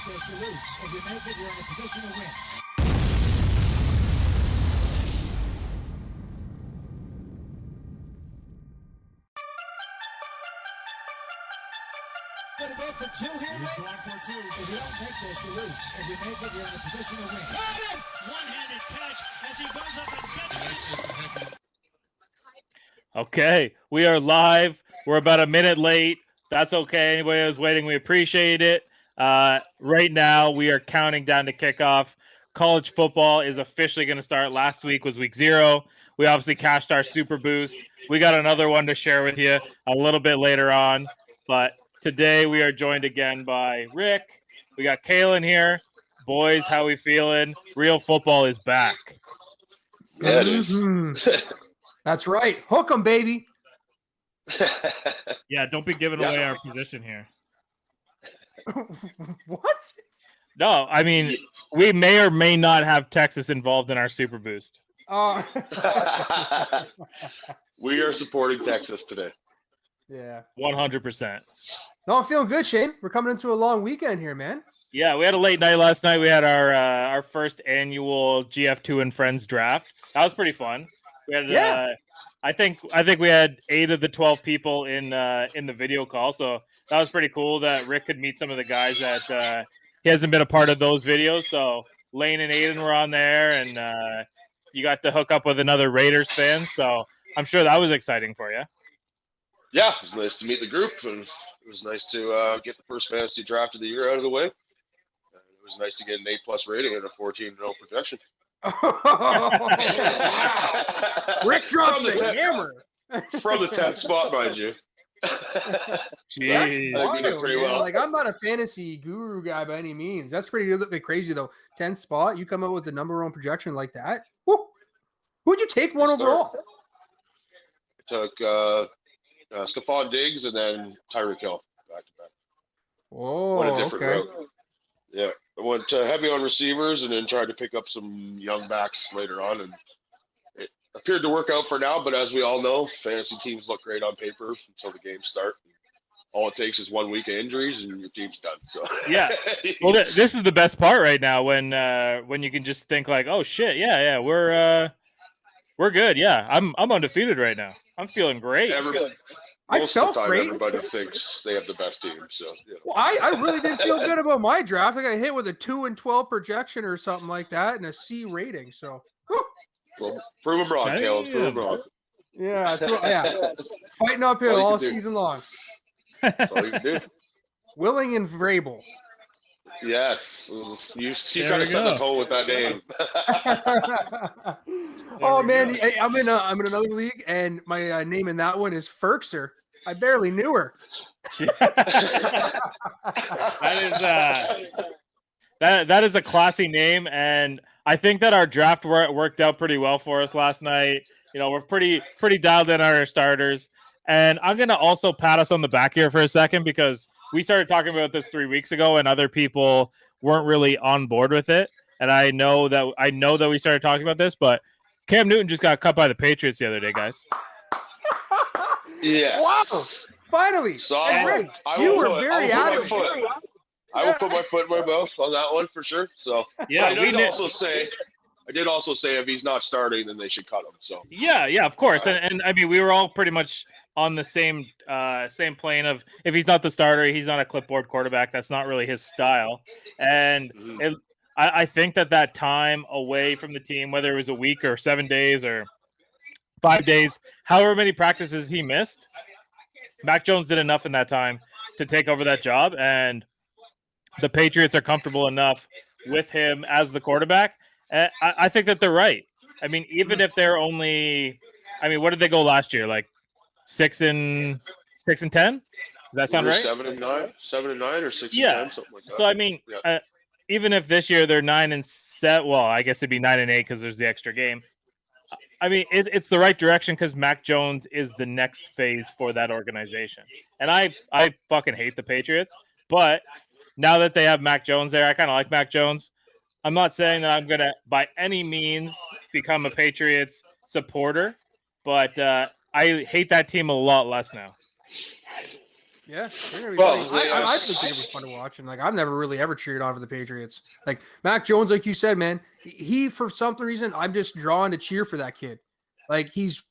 this, you lose. If you make it, you're in a position to win. Gonna go for two here. He's going for two. If you don't make this, you lose. If you make it, you're in a position to win. Got it! One-handed catch as he goes up and gets it. Okay, we are live. We're about a minute late. That's okay. Anybody who's waiting, we appreciate it. Right now, we are counting down to kickoff. College football is officially going to start. Last week was week 0. We obviously cashed our super boost. We got another one to share with you a little bit later on. But today, we are joined again by Rick. We got Kalen here. Boys, how we feeling? Real football is back. Yeah, it is. That's right. Hook 'em, baby. Yeah, don't be giving away our position here. What? No, I mean, we may or may not have Texas involved in our super boost. We are supporting Texas today. Yeah. 100%. No, I'm feeling good, Shane. We're coming into a long weekend here, man. Yeah, we had a late night last night. We had our first annual GF2 and Friends draft. That was pretty fun. We had I think we had 8 of the 12 people in the video call, so that was pretty cool that Rick could meet some of the guys that he hasn't been a part of those videos. So Lane and Aiden were on there, and you got to hook up with another Raiders fan. So I'm sure that was exciting for you. Yeah, it was nice to meet the group, and it was nice to get the first fantasy draft of the year out of the way. It was nice to get an A+ rating and a 14-0 projection. Rick drops a hammer from the 10th spot, mind you. Jeez. I think we did pretty well. Like, I'm not a fantasy guru guy by any means. That's pretty crazy though. 10th spot, you come up with the number 1 projection like that. Who'd you take one overall? I took Stephon Diggs and then Tyreek Hill back to back. Oh, What a different okay. route. Yeah, I went heavy on receivers and then tried to pick up some young backs later on, and it appeared to work out for now. But as we all know, fantasy teams look great on paper until the games start. All it takes is 1 week of injuries, and your team's done. So yeah, well, this is the best part right now when you can just think like, oh shit, yeah, we're good. Yeah, I'm undefeated right now. I'm feeling great. Most of the time, everybody thinks they have the best team. So, yeah. Well, I really did feel good about my draft. I got hit with a 2-12 projection or something like that and a C rating. So, well, prove them wrong, Caleb. Prove them wrong. Yeah, fighting uphill all season long. That's all you can do. Willing and Vrabel. Yes, you kind of set the tone with that name. Oh man, I'm in another league, and my name in that one is Ferkser. I barely knew her. That is a classy name, and I think that our draft worked out pretty well for us last night. You know, we're pretty dialed in on our starters, and I'm gonna also pat us on the back here for a second because we started talking about this 3 weeks ago, and other people weren't really on board with it. And I know that we started talking about this, but Cam Newton just got cut by the Patriots the other day, guys. Yes. Wow! Finally, So Rick, you were very adamant. I will put my foot in my mouth on that one for sure. So yeah, I did also say if he's not starting, then they should cut him. So yeah, of course. And I mean, we were all pretty much on the same plane of if he's not the starter, he's not a clipboard quarterback. That's not really his style. And I think that time away from the team, whether it was a week or 7 days or 5 days, however many practices he missed, Mac Jones did enough in that time to take over that job. And the Patriots are comfortable enough with him as the quarterback. And I think that they're right. I mean, even if they're only, what did they go last year? Like 6-10? Does that sound right? 7-9 or 6-10, something like that. So I mean, even if this year they're 9-7, well, I guess it'd be 9-8 because there's the extra game. I mean, it's the right direction because Mac Jones is the next phase for that organization. And I fucking hate the Patriots, but now that they have Mac Jones there, I kind of like Mac Jones. I'm not saying that I'm gonna by any means become a Patriots supporter, but I hate that team a lot less now. Yeah, they're gonna be Well, fun. I think it was fun to watch, and like I've never really ever cheered on for the Patriots. Like Mac Jones, like you said, man, he for some reason I'm just drawn to cheer for that kid. Like he's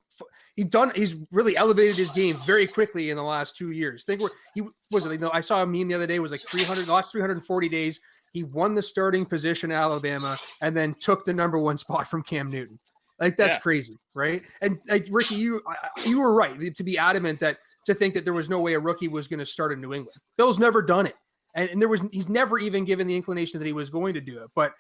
really elevated his game very quickly in the last 2 years. Think where he was it? I saw a meme the other day. It was like the last 340 days. He won the starting position at Alabama and then took the number 1 spot from Cam Newton. Like that's crazy, right? And like Ricky, you were right to be adamant that. To think that there was no way a rookie was going to start in New England. Bill's never done it. And he's never even given the inclination that he was going to do it. But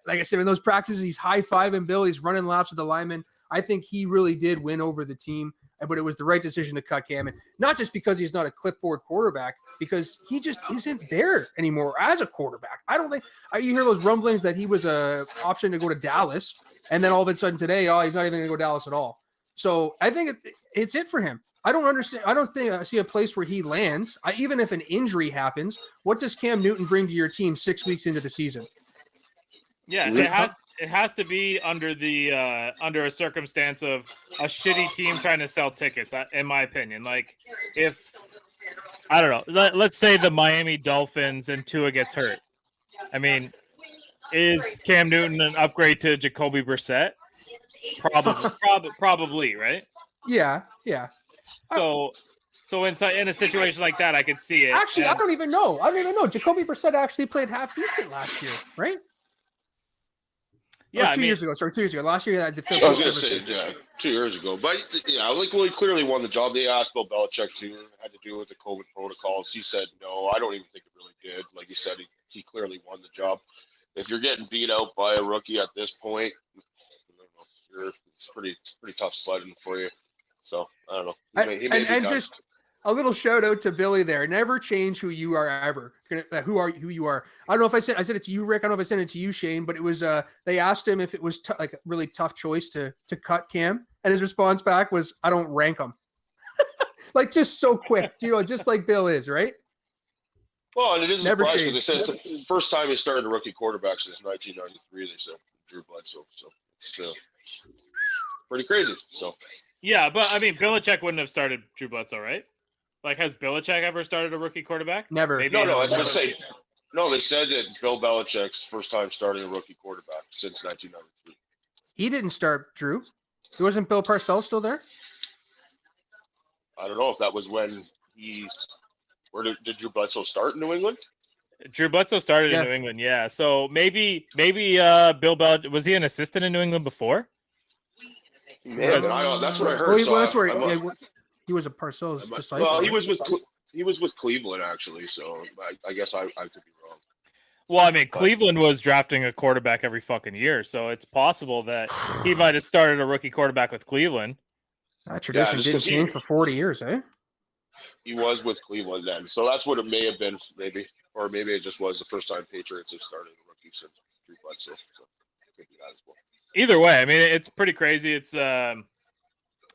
like I said, in those practices, he's high-fiving Bill. He's running laps with the linemen. I think he really did win over the team, but it was the right decision to cut Cam. And not just because he's not a clipboard quarterback, because he just isn't there anymore as a quarterback. I don't think you hear those rumblings that he was a option to go to Dallas. And then all of a sudden today, he's not even going to go to Dallas at all. So I think it's it for him. I don't understand. I don't think I see a place where he lands. Even if an injury happens, what does Cam Newton bring to your team 6 weeks into the season? Yeah, it has to be under a circumstance of a shitty team trying to sell tickets. In my opinion, like if I don't know, let's say the Miami Dolphins and Tua gets hurt. I mean, is Cam Newton an upgrade to Jacoby Brissett? Probably, right? Yeah. So in a situation like that, I could see it. Actually, I don't even know. Jacoby Brissett actually played half decent last year, right? Yeah, 2 years ago. Sorry, 2 years ago. Last year, I was going to say, 2 years ago. But, like, well, he clearly won the job. They asked Bill Belichick, too, had to do with the COVID protocols. He said, no, I don't even think it really did. Like he said, he clearly won the job. If you're getting beat out by a rookie at this point, it's pretty tough sledding for you. So, I don't know. Just a little shout out to Billy there. Never change who you are ever. Who you are. I don't know if I said it to you, Rick. I don't know if I sent it to you, Shane, but it was they asked him if it was like a really tough choice to cut Cam, and his response back was, "I don't rank him." Like just so quick, just like Bill is, right? Well, and it is Never surprising changed. because they said the first time he started a rookie quarterback since 1993. They said Drew Bledsoe, so it's pretty crazy. So yeah, but I mean, Belichick wouldn't have started Drew Bledsoe, right? Like, has Belichick ever started a rookie quarterback? Never. Maybe no. I was going to say, no. They said that Bill Belichick's first time starting a rookie quarterback since 1993. He didn't start Drew. He wasn't Bill Parcells still there? I don't know if that was when where did Drew Bledsoe start in New England? Drew Bledsoe started in New England, yeah. So maybe Bill Belichick, was he an assistant in New England before? Man, that's what I heard. Well, that's where he was a Parcells disciple. Well, he was with Cleveland actually, so I guess I could be wrong. Well, I mean, Cleveland was drafting a quarterback every fucking year, so it's possible that he might have started a rookie quarterback with Cleveland. That tradition didn't change for 40 years, eh? He was with Cleveland then, so that's what it may have been, maybe, or maybe it just was the first time Patriots have started a rookie since Drew Bledsoe. So could be that as well. Either way, I mean, it's pretty crazy. It's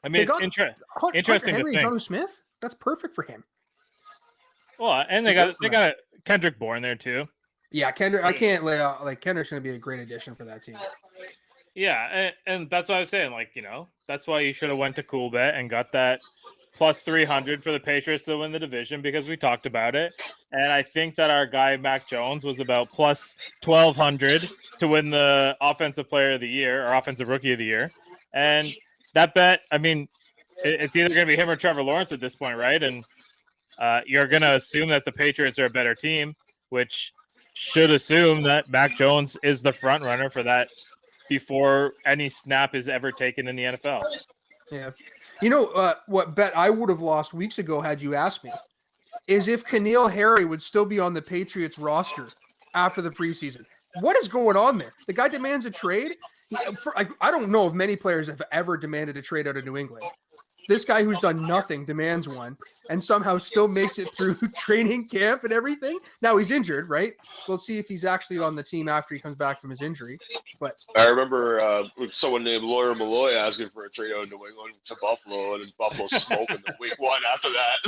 it's interesting Henry to think. Jonnu Smith, that's perfect for him. Well, and they got Kendrick Bourne there too. Yeah, Kendrick. I can't lay out Kendrick's going to be a great addition for that team. Yeah, and that's what I was saying. Like, that's why you should have went to Coolbet and got that plus 300 for the Patriots to win the division, because we talked about it. And I think that our guy Mac Jones was about plus 1,200 to win the Offensive Player of the Year or Offensive Rookie of the Year. And that bet, I mean, it's either going to be him or Trevor Lawrence at this point, right? And you're going to assume that the Patriots are a better team, which should assume that Mac Jones is the front runner for that before any snap is ever taken in the NFL. Yeah. What bet I would have lost weeks ago had you asked me is if N'Keal Harry would still be on the Patriots roster after the preseason. What is going on there? The guy demands a trade. I don't know if many players have ever demanded a trade out of New England. This guy who's done nothing demands one and somehow still makes it through training camp and everything. Now he's injured, right? We'll see if he's actually on the team after he comes back from his injury. But I remember someone named Lawyer Malloy asking for a trade out of New England to Buffalo, and Buffalo smoking the week one after that.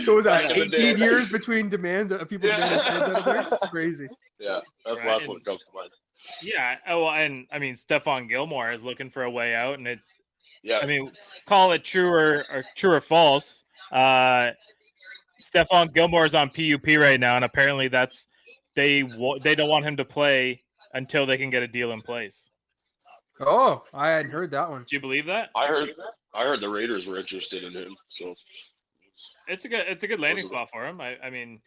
So was that 18 years between demands of people demanding trades out of there? It's crazy. Yeah, that's the last one that comes to mind. Yeah. Oh, and I mean, Stephon Gilmore is looking for a way out, and Yeah. I mean, call it true or false. Stephon Gilmore is on PUP right now, and apparently they don't want him to play until they can get a deal in place. Oh, I hadn't heard that one. Do you believe that? I heard the Raiders were interested in him, so It's a good landing spot for him. I mean,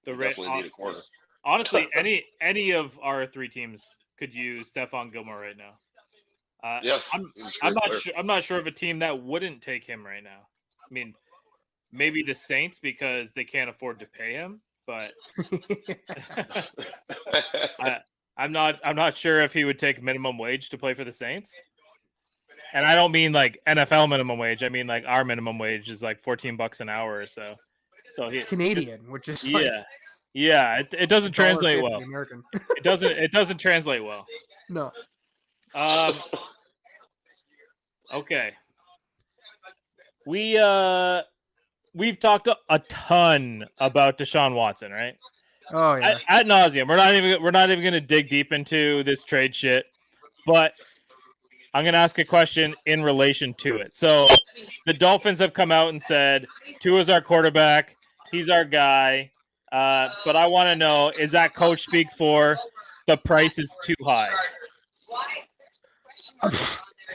the definitely need a corner. Honestly, any of our three teams could use Stephon Gilmore right now. Yeah, I'm not sure of a team that wouldn't take him right now. I mean, maybe the Saints because they can't afford to pay him, but I'm not sure if he would take minimum wage to play for the Saints. And I don't mean like NFL minimum wage. I mean like our minimum wage is like $14 an hour or so. So Canadian, which is it doesn't translate well. American. It doesn't translate well. No. Okay. We've talked a ton about Deshaun Watson, right? Oh yeah. At nauseum. We're not even going to dig deep into this trade shit, but I'm going to ask a question in relation to it. So the Dolphins have come out and said Tua's our quarterback. He's our guy. But I want to know, is that coach speak for the price is too high?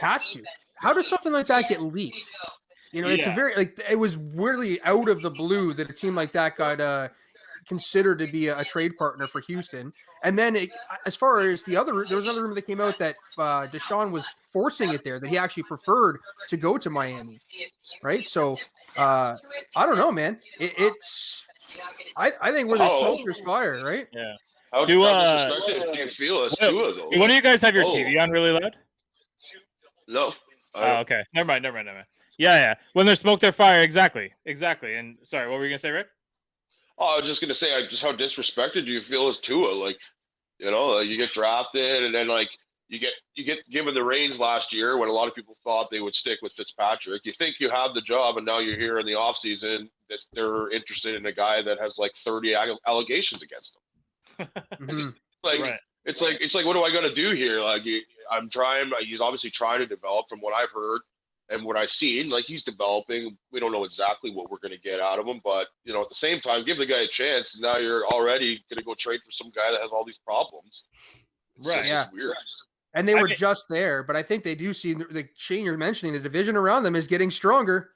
Has to. How does something like that get leaked? You know, it's a very it was weirdly out of the blue that a team like that got considered to be a trade partner for Houston. And then as far as there was another rumor that came out that Deshaun was forcing it there, that he actually preferred to go to Miami. Right. So I don't know, man. I think where there's smoke, there's fire, right? Yeah. How disrespected do you feel as Tua, though? Do one of you guys have your TV on really loud? No. Oh, okay. Never mind. Yeah. When there's smoke, there's fire. Exactly. And sorry, what were you gonna say, Rick? Oh, I was just gonna say, just how disrespected do you feel as Tua? Like, you know, you get drafted, and then like you get given the reins last year when a lot of people thought they would stick with Fitzpatrick. You think you have the job, and now you're here in the offseason that they're interested in a guy that has like 30 allegations against him. It's like, what do I got to do here? Like, I'm trying. He's obviously trying to develop, from what I've heard and what I've seen. Like, he's developing. We don't know exactly what we're going to get out of him, but you know, at the same time, give the guy a chance. And now you're already going to go trade for some guy that has all these problems. It's weird. And they were just there, but I think they do see, like Shane, you're mentioning, the division around them is getting stronger.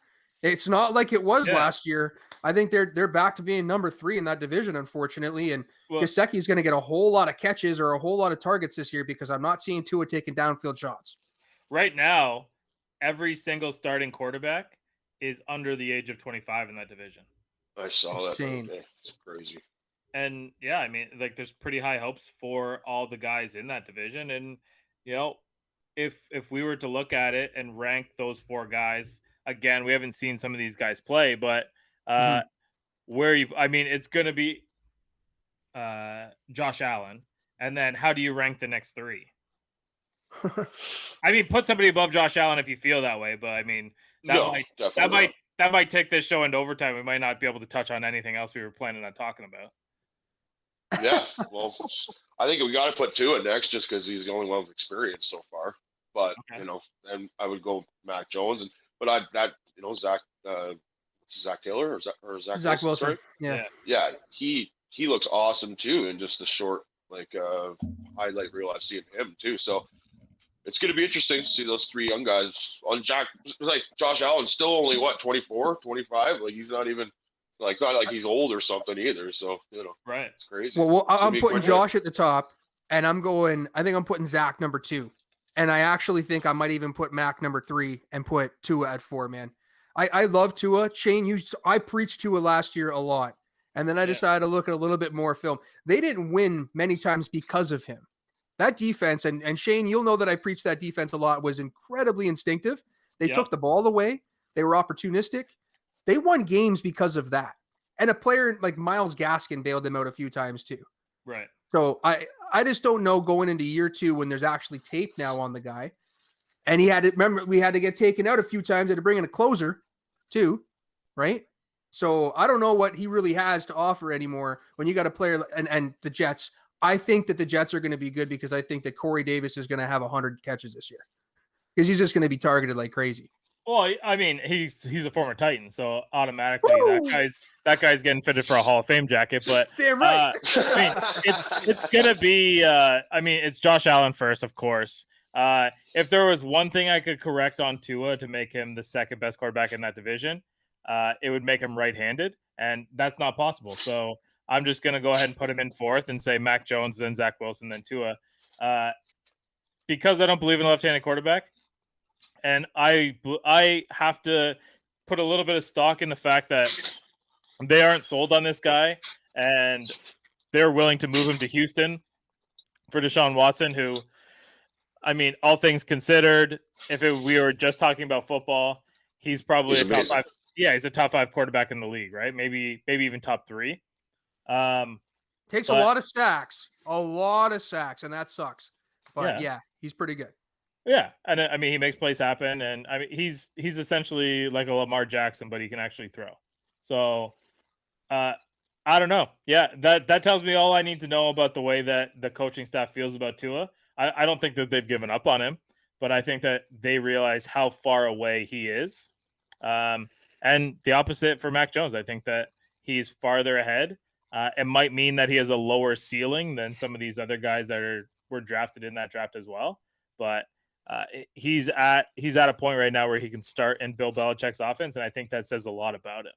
It's not like it was last year. I think they're back to being number 3 in that division, unfortunately. And Gesicki is going to get a whole lot of catches or a whole lot of targets this year because I'm not seeing Tua taking downfield shots. Right now, every single starting quarterback is under the age of 25 in that division. I saw Insane. that. It's crazy. And yeah, I mean, like, there's pretty high hopes for all the guys in that division. And you know, if we were to look at it and rank those 4 guys, again, we haven't seen some of these guys play, but I mean, it's going to be Josh Allen, and then how do you rank the next 3? I mean, put somebody above Josh Allen if you feel that way, but I mean, that might take this show into overtime. We might not be able to touch on anything else we were planning on talking about. Yeah, well, I think we got to put Tua next just because he's the only one with experience so far. But you know, and I would go Mac Jones, Zach Taylor or Zach Wilson. Sorry? Yeah. He looks awesome too, in just the short highlight reel I've seen him too. So it's going to be interesting to see those 3 young guys. On Josh Allen's still only 24, 25. Like, he's not even. Not like he's old or something either. So, you know, right. It's crazy. Well, I'm putting Josh at the top, and I think I'm putting Zach number 2. And I actually think I might even put Mac number 3 and put Tua at 4, man. I love Tua. Shane, I preached Tua last year a lot. And then I decided to look at a little bit more film. They didn't win many times because of him. That defense, and Shane, you'll know that I preached that defense a lot, was incredibly instinctive. They took the ball away. They were opportunistic. They won games because of that. And a player like Myles Gaskin bailed them out a few times too. Right. So I just don't know going into year 2 when there's actually tape now on the guy. And we had to get taken out a few times. They had to bring in a closer too. Right. So I don't know what he really has to offer anymore when you got a player and the Jets. I think that the Jets are going to be good because I think that Corey Davis is going to have 100 catches this year. because he's just going to be targeted like crazy. Well, I mean, he's a former Titan, so automatically that guy's getting fitted for a Hall of Fame jacket. But Damn right. I mean, it's gonna be. I mean, it's Josh Allen first, of course. If there was one thing I could correct on Tua to make him the second best quarterback in that division, it would make him right-handed, and that's not possible. So I'm just gonna go ahead and put him in fourth and say Mac Jones, then Zach Wilson, then Tua, because I don't believe in a left-handed quarterback. And I have to put a little bit of stock in the fact that they aren't sold on this guy, and they're willing to move him to Houston for Deshaun Watson, who, I mean, all things considered, if we were just talking about football, he's probably a top five. Yeah, he's a top 5 quarterback in the league, right? Maybe even top 3. Takes a lot of sacks, and that sucks. But yeah, he's pretty good. Yeah, and I mean, he makes plays happen, and I mean, he's essentially like a Lamar Jackson, but he can actually throw. So, I don't know. Yeah, that tells me all I need to know about the way that the coaching staff feels about Tua. I don't think that they've given up on him, but I think that they realize how far away he is. And the opposite for Mac Jones. I think that he's farther ahead. It might mean that he has a lower ceiling than some of these other guys that were drafted in that draft as well, but. He's at a point right now where he can start in Bill Belichick's offense, and I think that says a lot about him.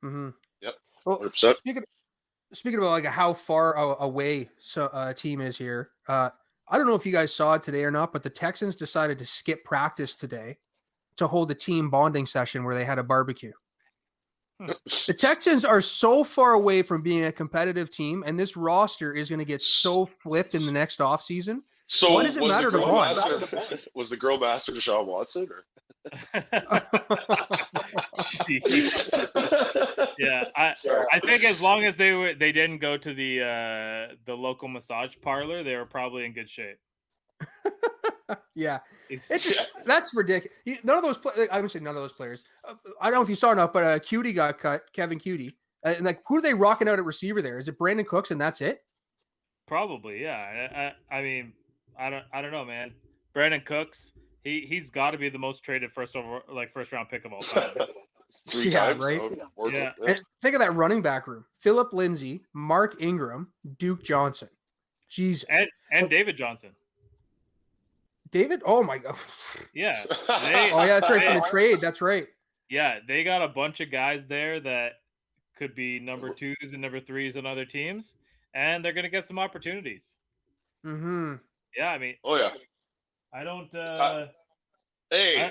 Mm-hmm. Yep. Well, speaking about like how far away a team is here, I don't know if you guys saw it today or not, but the Texans decided to skip practice today to hold a team bonding session where they had a barbecue. The Texans are so far away from being a competitive team, and this roster is going to get so flipped in the next offseason. So what does it matter to bond? Was the girl master Deshaun Watson? Or? Yeah, I think as long as they didn't go to the local massage parlor, they were probably in good shape. Yeah, that's ridiculous. None of those I would say none of those players. I don't know if you saw or not, but Cutie got cut. Kevin Cutie, and like who are they rocking out at receiver there? Is it Brandon Cooks and that's it? Probably, yeah. I mean, I don't know, man. Brandon Cooks, he's got to be the most traded first round pick of all time. 3 times, right? Yeah. And think of that running back room: Phillip Lindsay, Mark Ingram, Duke Johnson. Jeez, and David Johnson. David? Oh my god. Yeah. That's right from the trade. That's right. Yeah, they got a bunch of guys there that could be number 2s and number 3s on other teams, and they're gonna get some opportunities. Mm-hmm. Yeah, I mean. Oh yeah. I don't.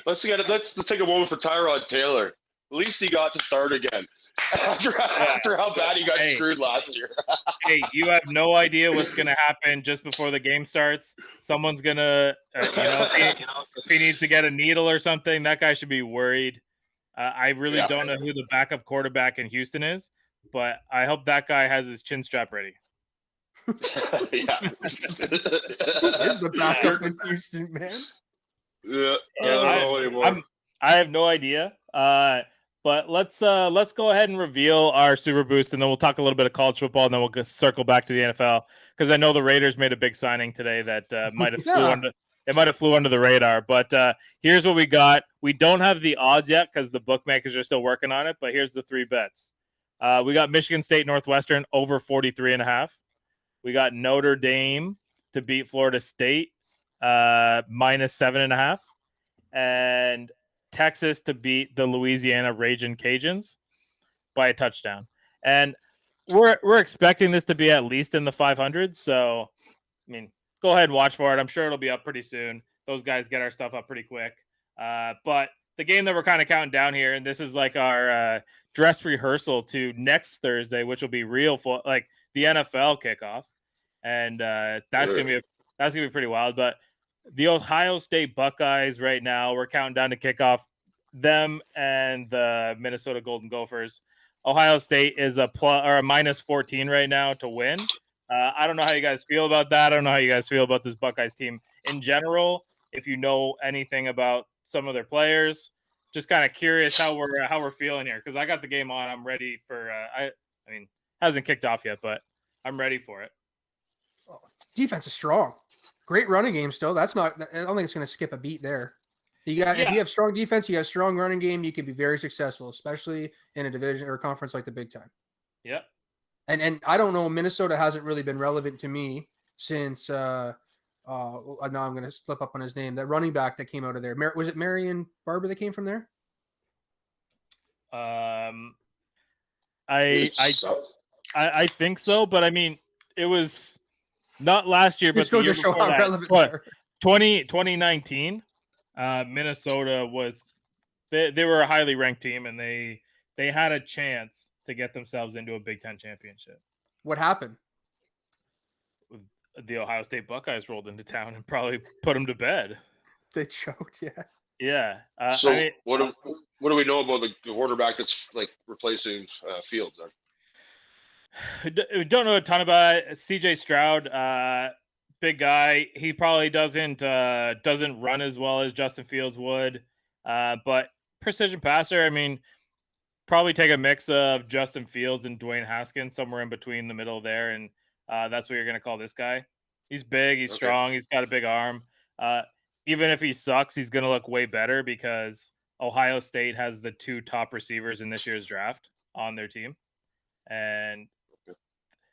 Let's take a moment for Tyrod Taylor. At least he got to start again after how bad he got screwed last year. Hey, you have no idea what's going to happen just before the game starts. Someone's going to, if he needs to get a needle or something, that guy should be worried. I really don't know who the backup quarterback in Houston is, but I hope that guy has his chin strap ready. Yeah. Who is the backup in Houston, man? Yeah, I don't know anymore. I have no idea. But let's go ahead and reveal our Super Boost, and then we'll talk a little bit of college football, and then we'll circle back to the NFL because I know the Raiders made a big signing today that might have flew under the radar. But here's what we got. We don't have the odds yet because the bookmakers are still working on it. But here's the 3 bets. We got Michigan State Northwestern over 43.5. We got Notre Dame to beat Florida State minus 7.5, and Texas to beat the Louisiana Ragin' Cajuns by a touchdown. And we're expecting this to be at least in the 500s. So, I mean, go ahead and watch for it. I'm sure it'll be up pretty soon. Those guys get our stuff up pretty quick. But the game that we're kind of counting down here, and this is like our dress rehearsal to next Thursday, which will be like the NFL kickoff. And that's gonna be pretty wild. But the Ohio State Buckeyes right now, we're counting down to kick off them and the Minnesota Golden Gophers. Ohio State is a minus 14 right now to win. I don't know how you guys feel about that. I don't know how you guys feel about this Buckeyes team in general. If you know anything about some of their players, just kind of curious how we're feeling here because I got the game on. I'm ready for. I mean, hasn't kicked off yet, but I'm ready for it. defense is strong. Great running game still. That's not. I don't think it's going to skip a beat there. If you have strong defense, you got a strong running game. You can be very successful, especially in a division or a conference like the Big Ten. Yep. And I don't know. Minnesota hasn't really been relevant to me since. Now I'm going to slip up on his name. That running back that came out of there. Was it Marion Barber that came from there? I think so, but I mean, it was not last year, but the year before that. But 2019, Minnesota was they were a highly ranked team, and they had a chance to get themselves into a Big Ten championship. What happened? The Ohio State Buckeyes rolled into town and probably put them to bed. They choked, yeah. Yeah. So I mean, what do we know about the quarterback that's like replacing Fields? We don't know a ton about it. CJ Stroud, big guy. He probably doesn't run as well as Justin Fields would, but precision passer. I mean, probably take a mix of Justin Fields and Dwayne Haskins, somewhere in between the middle there, and that's what you're going to call this guy. He's big. He's strong. He's got a big arm. Even if he sucks, he's going to look way better because Ohio State has the 2 top receivers in this year's draft on their team. And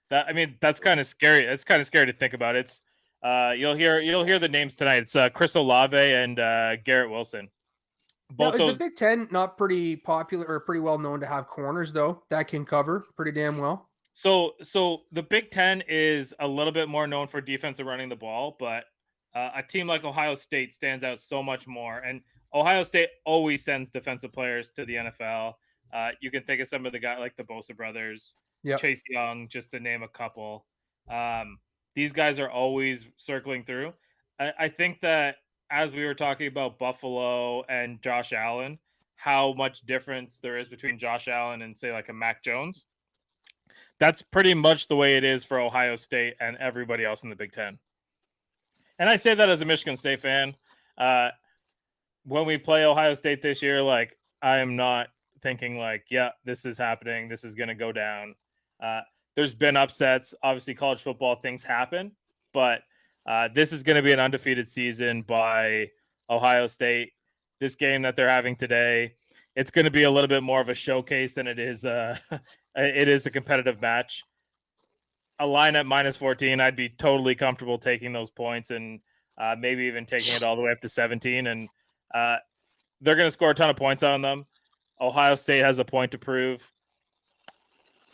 that's kind of scary. It's kind of scary to think about. It's you'll hear the names tonight. It's Chris Olave and Garrett Wilson. Both is the Big Ten not pretty popular or pretty well known to have corners though that can cover pretty damn well? So the Big Ten is a little bit more known for defensive running the ball, but a team like Ohio State stands out so much more. And Ohio State always sends defensive players to the NFL. You can think of some of the guys like the Bosa brothers, Chase Young, just to name a couple. These guys are always circling through. I think that as we were talking about Buffalo and Josh Allen, how much difference there is between Josh Allen and say like a Mac Jones. That's pretty much the way it is for Ohio State and everybody else in the Big Ten. And I say that as a Michigan State fan. When we play Ohio State this year, like I am not thinking like, yeah, this is happening. This is going to go down. There's been upsets. Obviously, college football things happen, but this is going to be an undefeated season by Ohio State. This game that they're having today, it's going to be a little bit more of a showcase than it is a competitive match. A line at -14, I'd be totally comfortable taking those points and maybe even taking it all the way up to 17. And they're going to score a ton of points on them. Ohio State has a point to prove.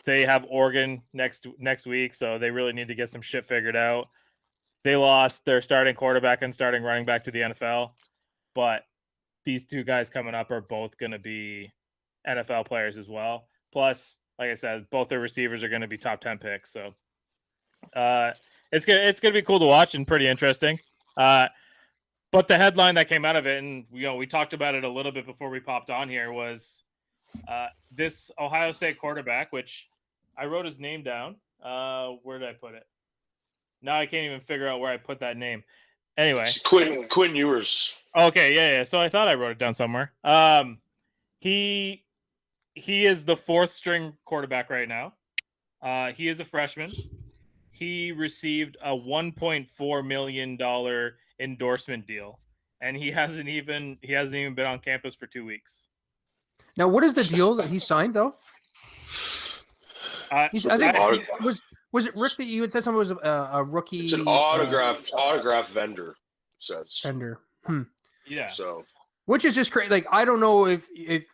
They have Oregon next week, so they really need to get some shit figured out. They lost their starting quarterback and starting running back to the NFL, but these 2 guys coming up are both going to be NFL players as well. Plus, like I said, both their receivers are going to be top 10 picks. So it's gonna be cool to watch and pretty interesting. But the headline that came out of it, and we talked about it a little bit before we popped on here, was this Ohio State quarterback, which I wrote his name down. Where did I put it? Now I can't even figure out where I put that name. Anyway, Quinn Ewers. Okay, yeah. So I thought I wrote it down somewhere. He is the 4th string quarterback right now. He is a freshman. He received a $1.4 million endorsement deal, and he hasn't even been on campus for 2 weeks. Now, what is the deal that he signed though? I think was it Rick that you had said something was a rookie? It's an autograph vendor. It says vendor. Yeah. So, which is just crazy. Like, I don't know if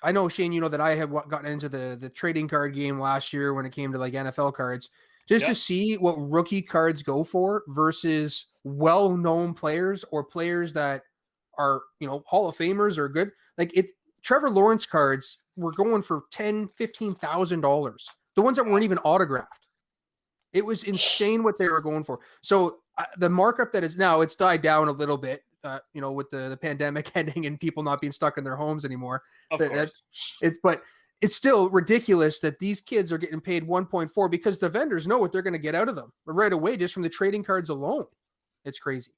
I know, Shane, that I had gotten into the trading card game last year when it came to like NFL cards, just to see what rookie cards go for versus well-known players or players that are, Hall of Famers or good. Like Trevor Lawrence cards were going for $10,000, $15,000. The ones that weren't even autographed. It was insane what they were going for. So the markup that is now, it's died down a little bit, with the pandemic ending and people not being stuck in their homes anymore. Of course. But it's still ridiculous that these kids are getting paid 1.4 because the vendors know what they're going to get out of them right away just from the trading cards alone. It's crazy.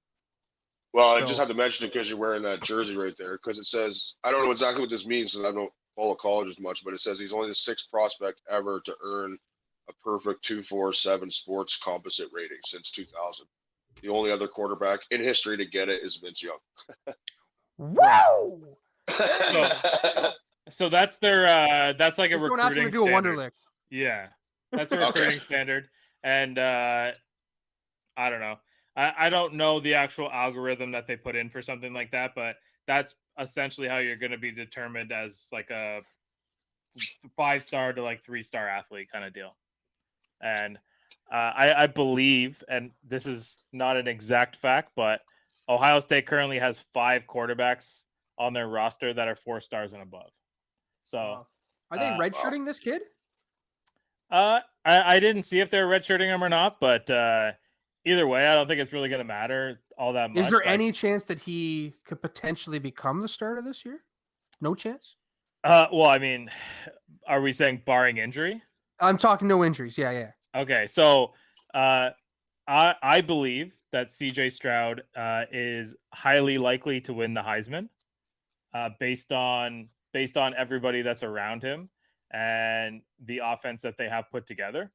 Well, I just have to mention it because you're wearing that jersey right there, because it says, I don't know exactly what this means because I don't follow college as much, but it says he's only the 6th prospect ever to earn a perfect 247 sports composite rating since 2000. The only other quarterback in history to get it is Vince Young. Whoa! So that's their that's like a Just don't ask him recruiting to do a standard. Wonderlic. Yeah, that's a recruiting standard, and I don't know. I don't know the actual algorithm that they put in for something like that, but that's essentially how you're going to be determined as like a 5-star to like 3-star athlete kind of deal. And I believe, and this is not an exact fact, but Ohio State currently has 5 quarterbacks on their roster that are 4 stars and above. So are they redshirting this kid? I didn't see if they're redshirting him or not, but either way, I don't think it's really going to matter all that much. Is there any chance that he could potentially become the starter this year? No chance? Well, I mean, are we saying barring injury? I'm talking no injuries. Yeah. Okay, so I believe that CJ Stroud is highly likely to win the Heisman based on everybody that's around him and the offense that they have put together.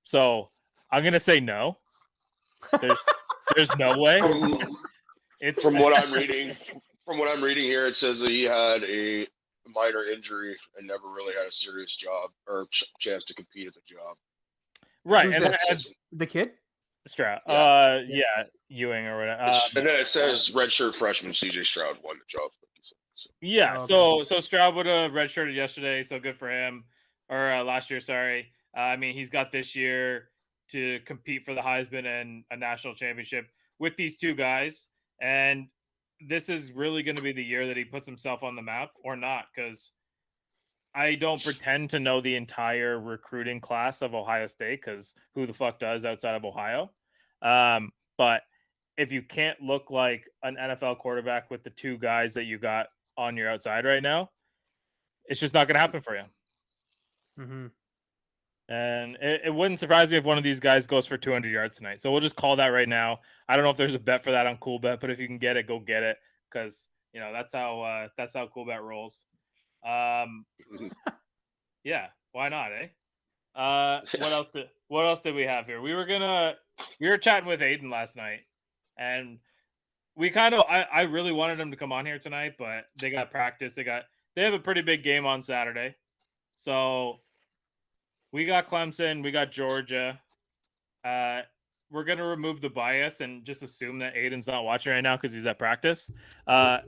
So I'm gonna say no. There's no way. It's From what I'm reading here, it says that he had a minor injury and never really had a serious job or chance to compete at the job. Right, Who's and that? The kid? Stroud. Yeah, Ewing or whatever. And then it says redshirt freshman CJ Stroud won the job. Yeah, Oh, so Stroud would have redshirted yesterday, so good for him. Or last year, sorry. I mean, he's got this year to compete for the Heisman and a national championship with these two guys. And this is really going to be the year that he puts himself on the map or not, because I don't pretend to know the entire recruiting class of Ohio State, because who the fuck does outside of Ohio? But if you can't look like an NFL quarterback with the 2 guys that you got on your outside right now, it's just not going to happen for you. Mm-hmm. And it wouldn't surprise me if one of these guys goes for 200 yards tonight. So we'll just call that right now. I don't know if there's a bet for that on Cool Bet, but if you can get it, go get it, because that's how Cool Bet rolls. Yeah, why not, eh? What else did we have here? We were chatting with Aiden last night, and we I really wanted him to come on here tonight, but they got practice. They have a pretty big game on Saturday. So we got Clemson, we got Georgia. We're going to remove the bias and just assume that Aiden's not watching right now because he's at practice. How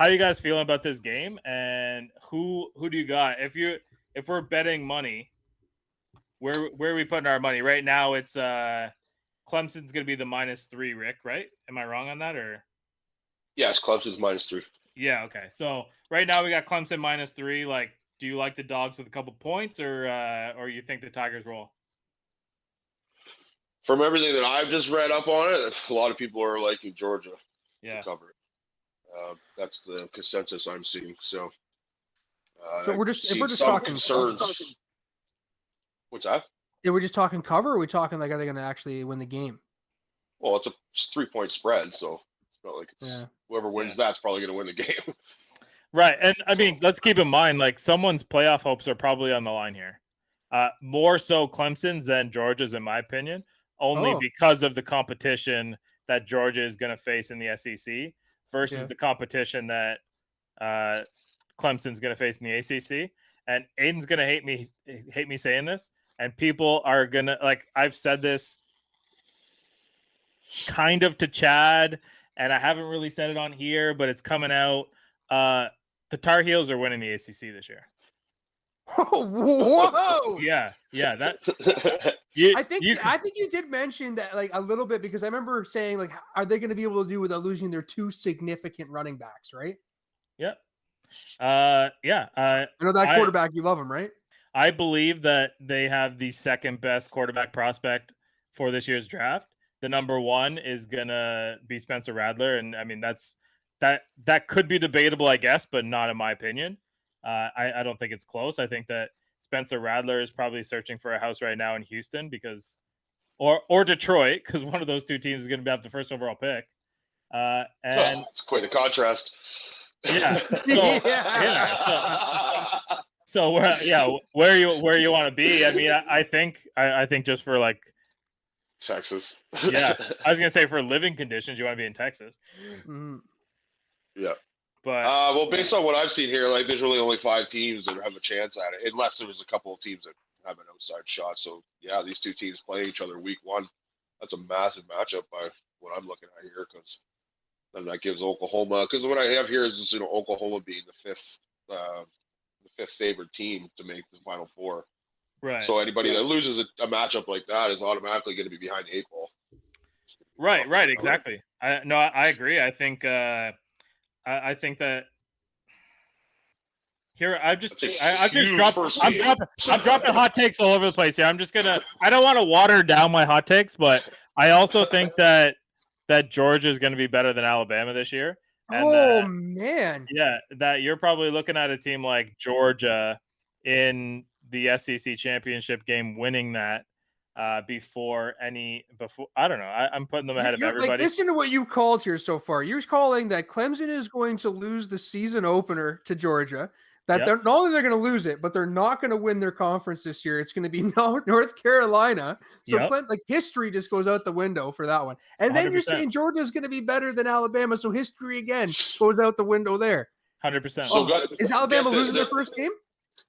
you guys feeling about this game, and who do you got? If we're betting money, where are we putting our money? Right now it's Clemson's going to be the -3, Rick, right? Am I wrong on that, or? Yes, Clemson's -3. Yeah, okay. So right now we got Clemson -3. Like, do you like the Dogs with a couple points, or you think the Tigers roll? From everything that I've just read up on it, a lot of people are liking Georgia to cover it. That's the consensus I'm seeing. So if we're just talking concerns. What's that? If we're just talking cover, or are we talking like, are they going to actually win the game? Well, it's a 3-point spread, so it's not like whoever wins that's probably going to win the game. Right, and I mean, let's keep in mind, like, someone's playoff hopes are probably on the line here. More so Clemson's than Georgia's, in my opinion, only because of the competition that Georgia is going to face in the SEC versus the competition that Clemson's going to face in the ACC. And Aiden's going to hate me saying this, and people are going to, like, I've said this kind of to Chad, and I haven't really said it on here, but it's coming out. The Tar Heels are winning the ACC this year. Whoa! Yeah. That. I think you did mention that, like, a little bit, because I remember saying, like, are they going to be able to do without losing their 2 significant running backs, right? Yep. I know that quarterback. You love him, right? I believe that they have the second best quarterback prospect for this year's draft. The number 1 is gonna be Spencer Rattler, and I mean that could be debatable, I guess, but not in my opinion. I don't think it's close. I think that Spencer Rattler is probably searching for a house right now in Houston or Detroit, because one of those 2 teams is going to have the first overall pick. And it's quite a contrast. Yeah. So where you want to be? I mean, I think just for, like, Texas. Yeah, I was gonna say for living conditions, you want to be in Texas, Mm. Yeah. but Well, based on what I've seen here, like there's really only 5 teams that have a chance at it, unless there was a couple of teams that have an outside shot. So yeah, these 2 teams play each other week 1. That's a massive matchup by what I'm looking at here, because then that gives Oklahoma. Because what I have here is Oklahoma being the fifth favored team to make the Final Four. right, So anybody that loses a matchup like that is automatically going to be behind the 8 ball. right, exactly. I agree. I think I think that here I'm just dropping hot takes all over the place here. I don't want to water down my hot takes, but I also think that Georgia is going to be better than Alabama this year. And man. Yeah, that you're probably looking at a team like Georgia in the SEC championship game winning that before I don't know. I'm putting them ahead of everybody. Like, listen to what you called here so far. You're calling that Clemson is going to lose the season opener to Georgia. That they're not only they're going to lose it, but they're not going to win their conference this year. It's going to be North Carolina. So like history just goes out the window for that one. And then 100%. You're saying Georgia is going to be better than Alabama. So history again goes out the window there. 100%. So is Alabama losing their first game?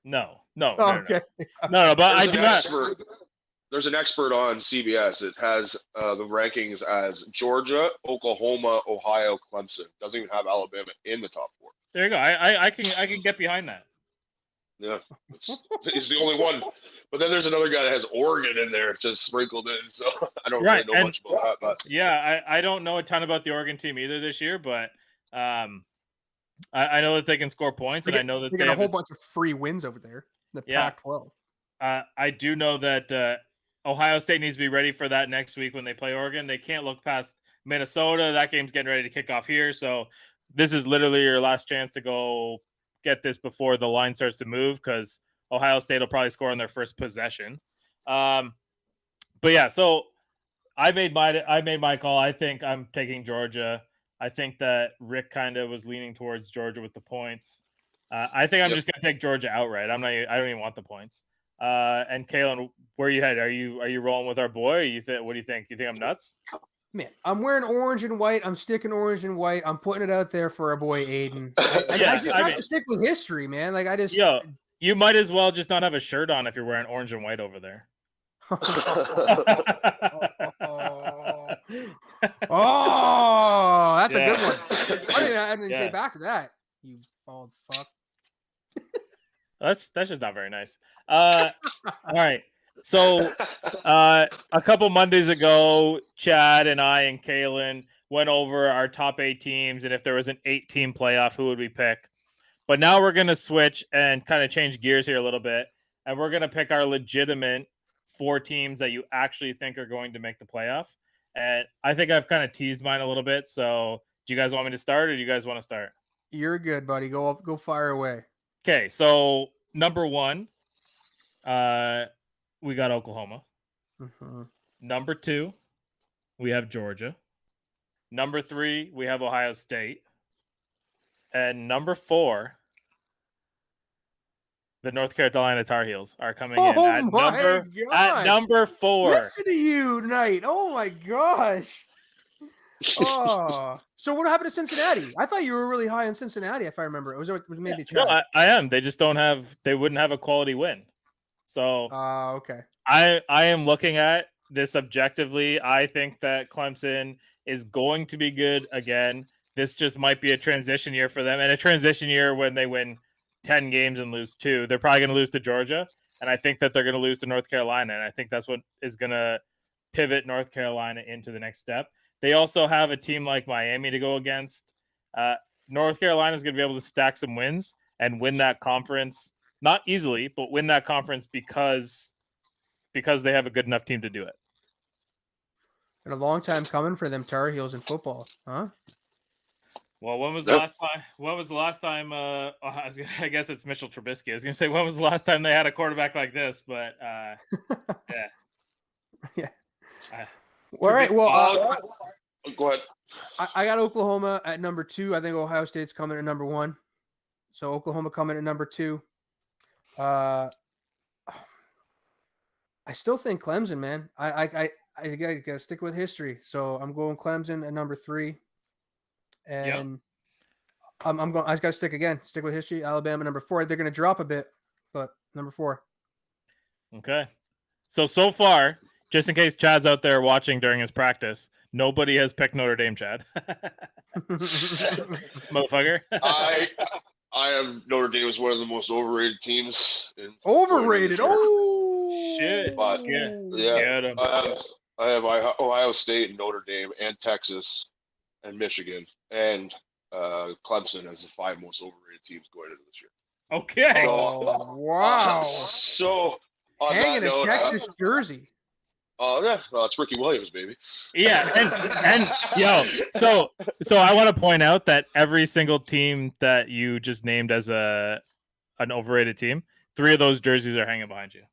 No. Okay. No, but I do not. There's an expert on CBS. It has the rankings as Georgia, Oklahoma, Ohio, Clemson. Doesn't even have Alabama in the top 4. There you go. I can get behind that. Yeah, he's the only one. But then there's another guy that has Oregon in there just sprinkled in. So I don't really know much about that. But yeah, I don't know a ton about the Oregon team either this year, but I know that they can score points, and I know that they got a whole bunch of free wins over there in the Pac-12. I do know that Ohio State needs to be ready for that next week when they play Oregon. They can't look past Minnesota. That game's getting ready to kick off here, so this is literally your last chance to go get this before the line starts to move, because Ohio State will probably score on their first possession. But yeah, so I made my call. I think I'm taking Georgia. I think that Rick kind of was leaning towards Georgia with the points. I think I'm just going to take Georgia outright. I don't even want the points. And Kalen, where are you headed? Are you rolling with our boy? Or what do you think? You think I'm nuts? Man, I'm wearing orange and white. I'm sticking orange and white. I'm putting it out there for our boy Aiden. I just have to stick with history, man. Like you might as well just not have a shirt on if you're wearing orange and white over there. Oh, that's a good one. I didn't say back to that. You bald fuck. That's just not very nice. All right. So a couple Mondays ago, Chad and I and Kalen went over our top 8 teams, and if there was an 8-team playoff, who would we pick? But now we're going to switch and kind of change gears here a little bit, and we're going to pick our legitimate 4 teams that you actually think are going to make the playoff. And I think I've kind of teased mine a little bit. So do you guys want me to start, or do you guys want to start? You're good, buddy. Go fire away. Okay, so number 1, we got Oklahoma. Mm-hmm. Number 2, we have Georgia. Number 3, we have Ohio State. And number 4, the North Carolina Tar Heels are coming in at number 4. Listen to you tonight. Oh my gosh. Oh, so what happened to Cincinnati? I thought you were really high in Cincinnati, if I remember. It was maybe no, I am. They just they wouldn't have a quality win. So okay. I am looking at this objectively. I think that Clemson is going to be good again. This just might be a transition year for them, and a transition year when they win 10 games and lose 2. They're probably going to lose to Georgia, and I think that they're going to lose to North Carolina, and I think that's what is going to pivot North Carolina into the next step. They also have a team like Miami to go against. North Carolina is going to be able to stack some wins and win that conference, not easily, but win that conference because they have a good enough team to do it. Been a long time coming for them Tar Heels in football, huh? Well, when was the last time? When was the last time? I guess it's Mitchell Trubisky. I was going to say, when was the last time they had a quarterback like this? But yeah. All right. Well, go ahead. I got Oklahoma at number 2. I think Ohio State's coming at number 1. So Oklahoma coming at number 2. I still think Clemson, man. I I gotta stick with history. So I'm going Clemson at number 3, and I'm going. I just gotta stick with history. Alabama number 4. They're gonna drop a bit, but number 4. Okay. So far, just in case Chad's out there watching during his practice, nobody has picked Notre Dame, Chad. Motherfucker. I have Notre Dame as one of the most overrated teams. Overrated. Oh shit. But, Yeah. yeah, Get 'em. I have Ohio State and Notre Dame and Texas and Michigan and Clemson as the 5 most overrated teams going into this year. Okay. Oh, wow. So on Hanging that a note, Texas jersey. yeah, it's Ricky Williams, baby. Yeah, and yo, so I want to point out that every single team that you just named as an overrated team, 3 of those jerseys are hanging behind you.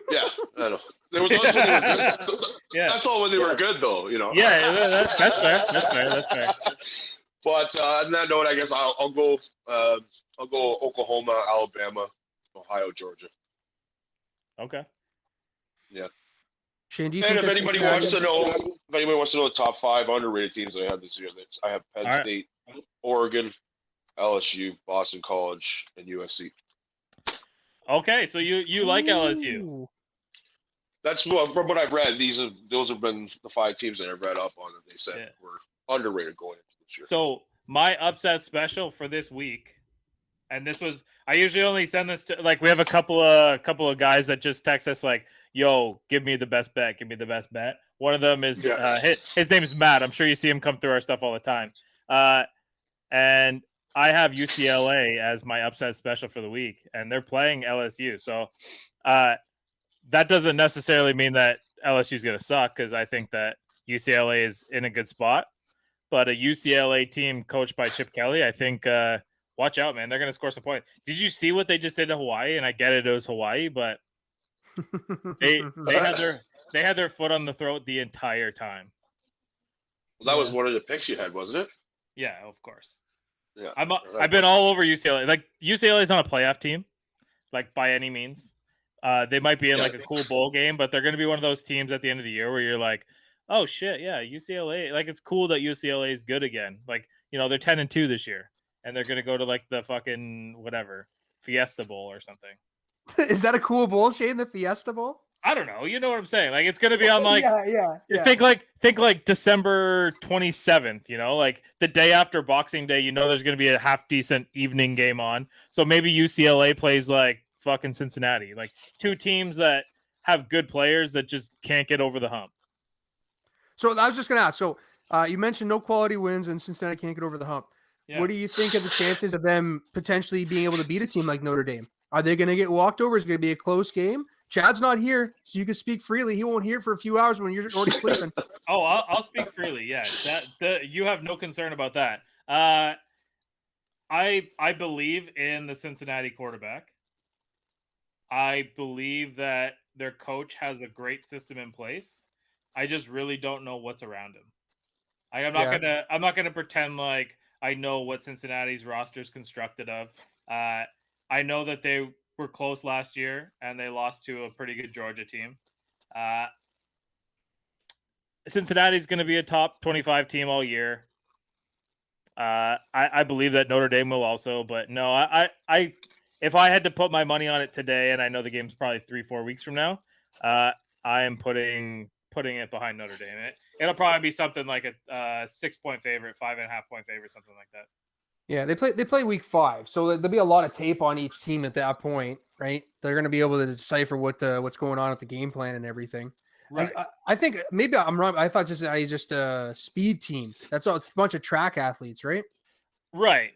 Yeah, I know. There was those when they were good. Yeah. That's all when they were good, though. You know. Yeah, that's fair. That's fair. But on that note, I guess I'll go Oklahoma, Alabama, Ohio, Georgia. Okay. Yeah. Shane, do you And think if anybody wants to know the top 5 underrated teams I have this year, I have Penn All right. State, Oregon, LSU, Boston College, and USC. Okay, so you like LSU. Ooh. That's from what I've read. Those have been the 5 teams that I've read up on that they said were underrated going into this year. So my upset special for this week, and this was I usually only send this to we have a couple of guys that just text us like, "Yo, give me the best bet. Give me the best bet." One of them is his name is Matt. I'm sure you see him come through our stuff all the time. And I have UCLA as my upset special for the week, and they're playing LSU. So that doesn't necessarily mean that LSU is going to suck, because I think that UCLA is in a good spot. But a UCLA team coached by Chip Kelly, I think, watch out, man. They're going to score some points. Did you see what they just did to Hawaii? And I get it was Hawaii, but they had their foot on the throat the entire time. Well, that was one of the picks you had, wasn't it? Yeah, of course. Yeah, I've been all over UCLA. Like, UCLA is not a playoff team, like, by any means. They might be in like a cool bowl game, but they're going to be one of those teams at the end of the year where you're like, oh shit, yeah, UCLA. Like, it's cool that UCLA is good again. Like, you know, they're 10-2 this year, and they're going to go to like the fucking whatever Fiesta Bowl or something. Is that a cool bowl, Shane? The Fiesta Bowl? I don't know. You know what I'm saying? Like, it's going to be on like yeah. Think like December 27th. You know, like the day after Boxing Day. You know, there's going to be a half decent evening game on. So maybe UCLA plays like fucking Cincinnati, like 2 teams that have good players that just can't get over the hump. So I was just going to ask. So you mentioned no quality wins and Cincinnati can't get over the hump. Yeah. What do you think of the chances of them potentially being able to beat a team like Notre Dame? Are they going to get walked over? Is it going to be a close game? Chad's not here, so you can speak freely. He won't hear for a few hours when you're already sleeping. Oh, I'll speak freely. Yeah, you have no concern about that. I believe in the Cincinnati quarterback. I believe that their coach has a great system in place. I just really don't know what's around him. I'm not gonna pretend like I know what Cincinnati's roster is constructed of. I know that they were close last year and they lost to a pretty good Georgia team. Cincinnati's going to be a top 25 team all year. I believe that Notre Dame will also, but no, I if I had to put my money on it today, and I know the game's probably 3-4 weeks from now, I am putting it behind Notre Dame. It'll probably be something like a 6-point favorite, 5.5-point favorite, something like that. Yeah, they play week 5, so there'll be a lot of tape on each team at that point, right? They're going to be able to decipher what's going on at the game plan and everything. Right. I think maybe I'm wrong. I thought Cincinnati is just a speed team. That's a bunch of track athletes, right? Right.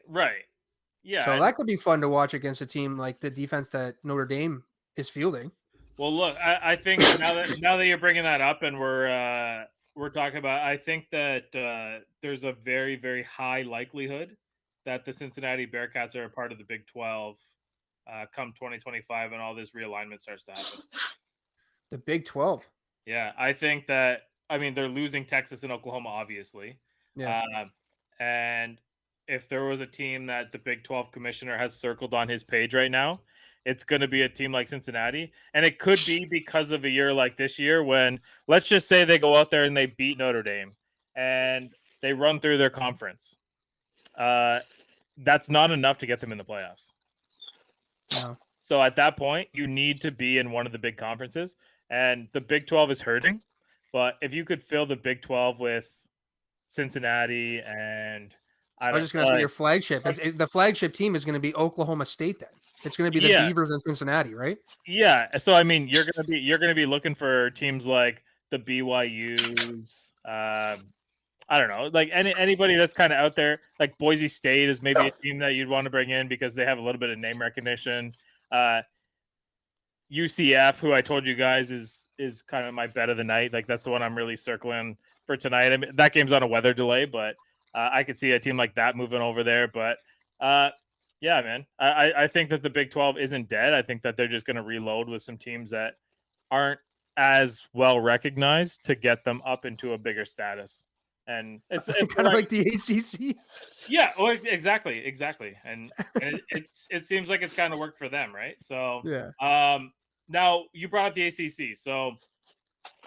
Yeah. So that could be fun to watch against a team like the defense that Notre Dame is fielding. Well, look, I think now that you're bringing that up, and we're talking about, I think that there's a very, very high likelihood that the Cincinnati Bearcats are a part of the Big 12 come 2025 and all this realignment starts to happen. The Big 12? Yeah, I think that, I mean, they're losing Texas and Oklahoma, obviously. Yeah. And if there was a team that the Big 12 commissioner has circled on his page right now, it's going to be a team like Cincinnati. And it could be because of a year like this year when, let's just say they go out there and they beat Notre Dame and they run through their conference. That's not enough to get them in the playoffs. No. So at that point, you need to be in one of the big conferences. And the Big 12 is hurting. But if you could fill the Big 12 with Cincinnati and I was just going to say your flagship. The flagship team is going to be Oklahoma State. Then it's going to be the Beavers and Cincinnati, right? Yeah. So I mean, you're gonna be looking for teams like the BYU's. I don't know, like anybody that's kind of out there. Like Boise State is maybe a team that you'd want to bring in because they have a little bit of name recognition. UCF, who I told you guys is kind of my bet of the night. Like that's the one I'm really circling for tonight. I mean, that game's on a weather delay, but I could see a team like that moving over there. But yeah, man, I think that the Big 12 isn't dead. I think that they're just going to reload with some teams that aren't as well recognized to get them up into a bigger status. And it's kind of like the ACC. Yeah, well, exactly, and it seems like it's kind of worked for them, right? So yeah. Now you brought up the ACC, so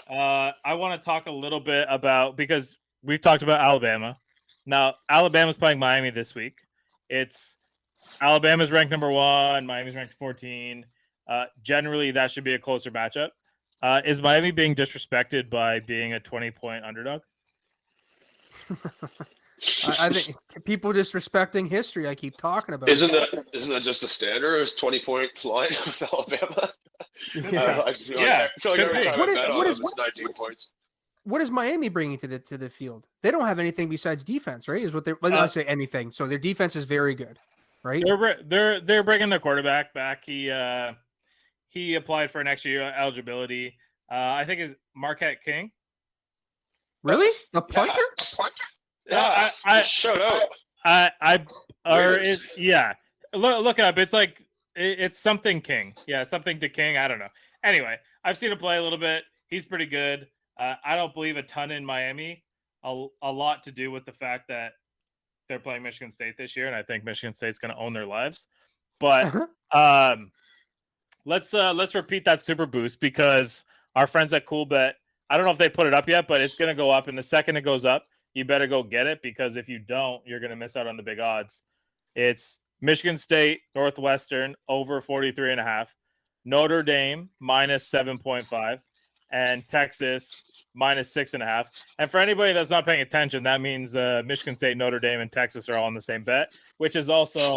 I want to talk a little bit about, because we've talked about Alabama. Now Alabama's playing Miami this week. It's Alabama's ranked number 1, Miami's ranked 14. Generally, that should be a closer matchup. Is Miami being disrespected by being a 20-point underdog? I think people disrespecting history. I keep talking about. Isn't that just a standard? Is 20-point line with Alabama? Yeah. I feel like every time I bet on them, it's 19 points. What is Miami bringing to the field? They don't have anything besides defense, right? Is what they're. Let me not say anything. So their defense is very good, right? They're bringing their quarterback back. He applied for an extra year eligibility. I think is Marquette King. Really? The punter? Yeah, I showed up. Look it up. It's like it's something King. Yeah, something to King. I don't know. Anyway, I've seen him play a little bit. He's pretty good. I don't believe a ton in Miami. A lot to do with the fact that they're playing Michigan State this year, and I think Michigan State's going to own their lives. But let's repeat that super boost, because our friends at CoolBet, I don't know if they put it up yet, but it's going to go up. And the second it goes up, you better go get it, because if you don't, you're going to miss out on the big odds. It's Michigan State, Northwestern, over 43.5, Notre Dame, minus 7.5, and Texas, minus 6.5. And for anybody that's not paying attention, that means Michigan State, Notre Dame, and Texas are all on the same bet, which is also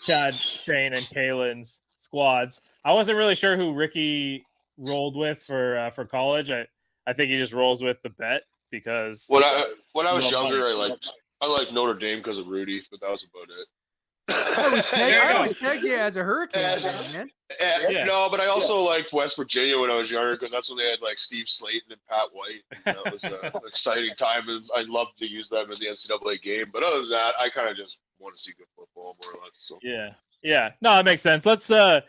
Chad, Shane, and Kalen's squads. I wasn't really sure who Ricky rolled with for college. I think he just rolls with the bet because when I was younger, I liked Notre Dame because of Rudy, but that was about it. I always pegged you as a Hurricane fan, man. No, but I also liked West Virginia when I was younger, because that's when they had like Steve Slayton and Pat White. And that was an exciting time, and I loved to use them in the NCAA game. But other than that, I kind of just want to see good football more or less. So. Yeah. No, it makes sense. Let's throw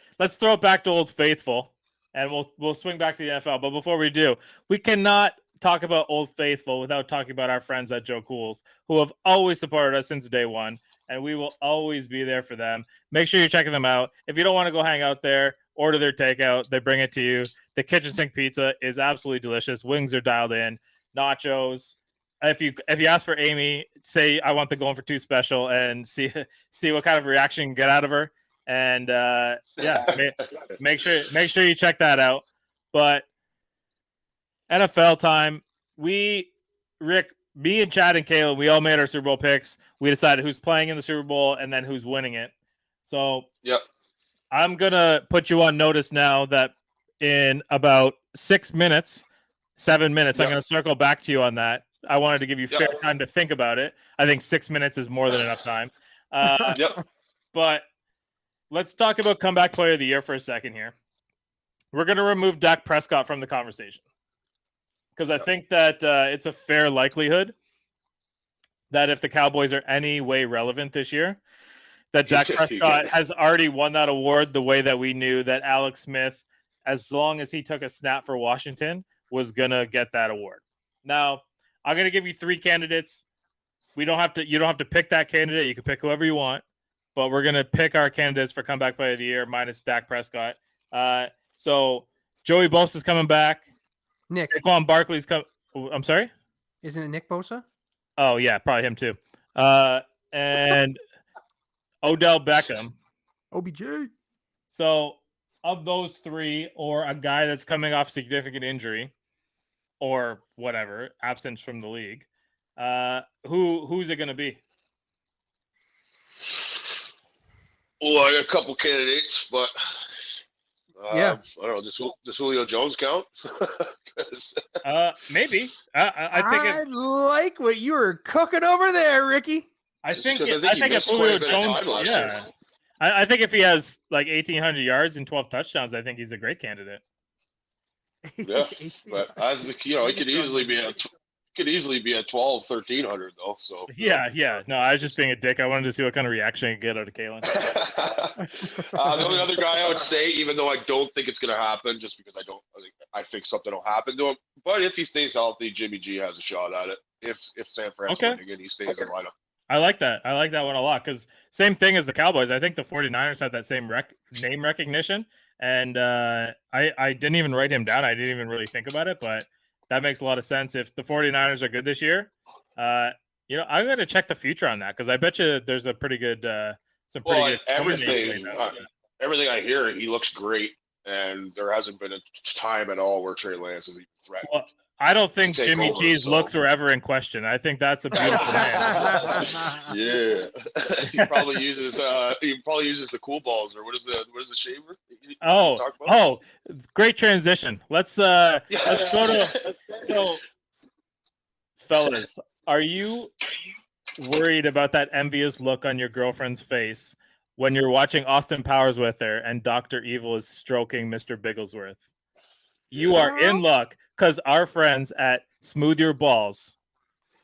it back to Old Faithful, and we'll swing back to the NFL. But before we do, we cannot talk about Old Faithful without talking about our friends at Joe Cool's, who have always supported us since day one, and we will always be there for them. Make sure you're checking them out. If you don't want to go hang out there, order their takeout. They bring it to you. The kitchen sink pizza is absolutely delicious. Wings are dialed in. Nachos. If you ask for Amy, say I want the Going for Two special, and see what kind of reaction you can get out of her. And make sure you check that out. But NFL time. Me and Chad and Caleb, we all made our Super Bowl picks. We decided who's playing in the Super Bowl and then who's winning it. So I'm going to put you on notice now that in about 7 minutes, I'm going to circle back to you on that. I wanted to give you fair time to think about it. I think 6 minutes is more than enough time. But let's talk about comeback player of the year for a second here. We're going to remove Dak Prescott from the conversation, because I think that it's a fair likelihood that if the Cowboys are any way relevant this year, that Dak Prescott has already won that award the way that we knew that Alex Smith, as long as he took a snap for Washington, was going to get that award. Now, I'm going to give you 3 candidates. You don't have to pick that candidate. You can pick whoever you want, but we're gonna pick our candidates for comeback player of the year minus Dak Prescott. So Joey Bosa's coming back. Nick. Saquon Barkley's coming. I'm sorry. Isn't it Nick Bosa? Oh yeah, probably him too. And Odell Beckham. OBJ. So of those three, or a guy that's coming off significant injury, or whatever, absence from the league, who's it going to be? Well, I got a couple candidates, but Yeah. I don't know. Does Julio Jones count? Maybe. I think like what you were cooking over there, Ricky. I think he if missed Julio quite a bit of Jones, time last year. I think if he has like 1,800 yards and 12 touchdowns, I think he's a great candidate. Yeah, but I think he could easily be at 12, 1,300 though. So Yeah. No, I was just being a dick. I wanted to see what kind of reaction I could get out of Kalen. The only other guy I would say, even though I don't think it's going to happen, just because I think something will happen to him. But if he stays healthy, Jimmy G has a shot at it. If San Francisco win again, he stays in lineup. I like that. I like that one a lot because same thing as the Cowboys. I think the 49ers had that same name recognition, and I didn't even write him down. I didn't even really think about it, but that makes a lot of sense. If the 49ers are good this year, I'm going to check the future on that because I bet you there's a pretty good, good everything I hear, he looks great, and there hasn't been a time at all where Trey Lance has even threatened. Well, I don't think Jimmy G's looks were ever in question. I think that's a beautiful man. Yeah, he probably uses the cool balls, or what is the shaver? Great transition. Let's go to so fellas, are you worried about that envious look on your girlfriend's face when you're watching Austin Powers with her and Dr. Evil is stroking Mr. Bigglesworth? You are in luck because our friends at Smooth Your Balls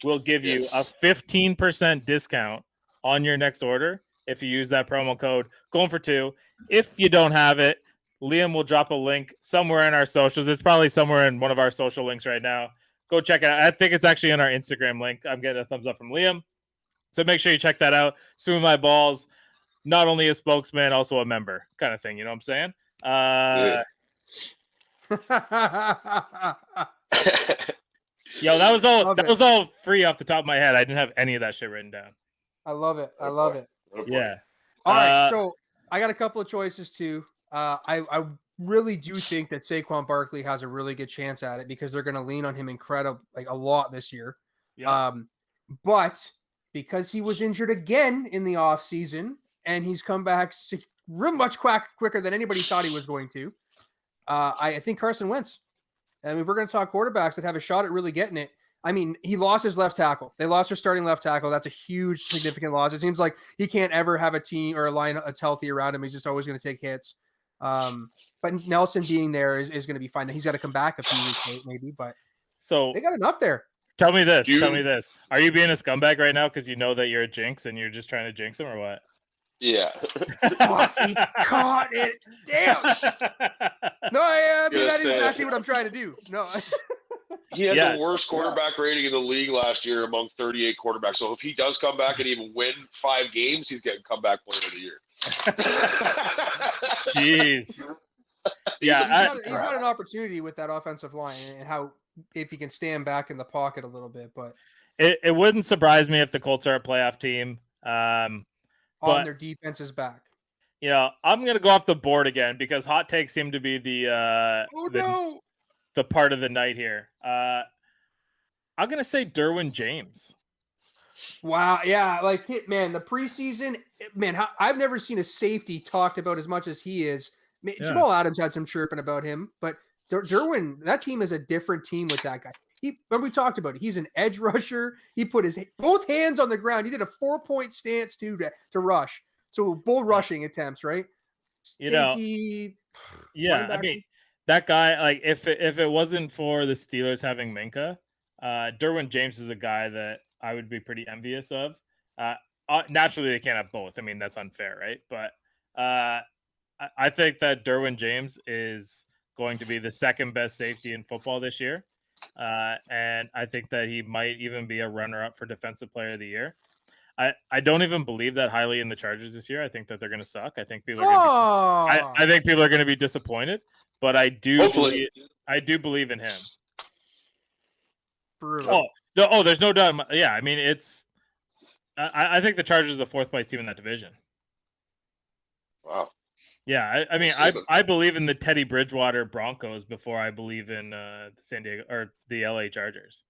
will give you a 15% discount on your next order if you use that promo code Going for Two. If you don't have it, Liam will drop a link somewhere in our socials. It's probably somewhere in one of our social links right now. Go check it out. I think it's actually in our Instagram link. I'm getting a thumbs up from Liam. So make sure you check that out. Smooth My Balls, not only a spokesman, also a member kind of thing. You know what I'm saying? Yo, that was all free off the top of my head. I didn't have any of that shit written down. I love it. Yeah. All right, so I got a couple of choices too. I really do think that Saquon Barkley has a really good chance at it because they're going to lean on him a lot this year. Yeah. But because he was injured again in the offseason and he's come back real much quicker than anybody thought he was going to, I think Carson Wentz. I mean, if we're going to talk quarterbacks that have a shot at really getting it, I mean, he lost his left tackle. They lost their starting left tackle. That's a huge, significant loss. It seems like he can't ever have a team or a line that's healthy around him. He's just always going to take hits. But Nelson being there is going to be fine. He's got to come back a few weeks late, maybe. But so they got enough there. Tell me this. Are you being a scumbag right now because you know that you're a jinx and you're just trying to jinx him or what? Yeah. He caught it. Damn. No, I mean, that is exactly what I'm trying to do. No. He had the worst quarterback rating in the league last year among 38 quarterbacks. So if he does come back and even win 5 games, he's getting comeback player of the year. Jeez. Yeah, he's got an opportunity with that offensive line and how if he can stand back in the pocket a little bit. But it wouldn't surprise me if the Colts are a playoff team. On their defense's back. I'm gonna go off the board again because hot takes seem to be the part of the night here. I'm gonna say Derwin James. Wow, yeah, the preseason, I've never seen a safety talked about as much as he is. Jamal Adams had some chirping about him, but Derwin, that team is a different team with that guy. When we talked about it, he's an edge rusher. He put his both hands on the ground. He did a 4-point stance too to rush. So bull rushing attempts, right? Safety, I mean, that guy, if it wasn't for the Steelers having Minka, Derwin James is a guy that I would be pretty envious of. Naturally, they can't have both. I mean, that's unfair, right? But I think that Derwin James is going to be the second best safety in football this year. And I think that he might even be a runner-up for Defensive Player of the Year. I don't even believe that highly in the Chargers this year. I think that they're going to suck. I think people are going to I think people are going to be disappointed, but I do believe in him. Brutal. There's no doubt. Yeah, I mean, I think the Chargers are the 4th place team in that division. Wow. Yeah, I believe in the Teddy Bridgewater Broncos before I believe in the San Diego or the LA Chargers.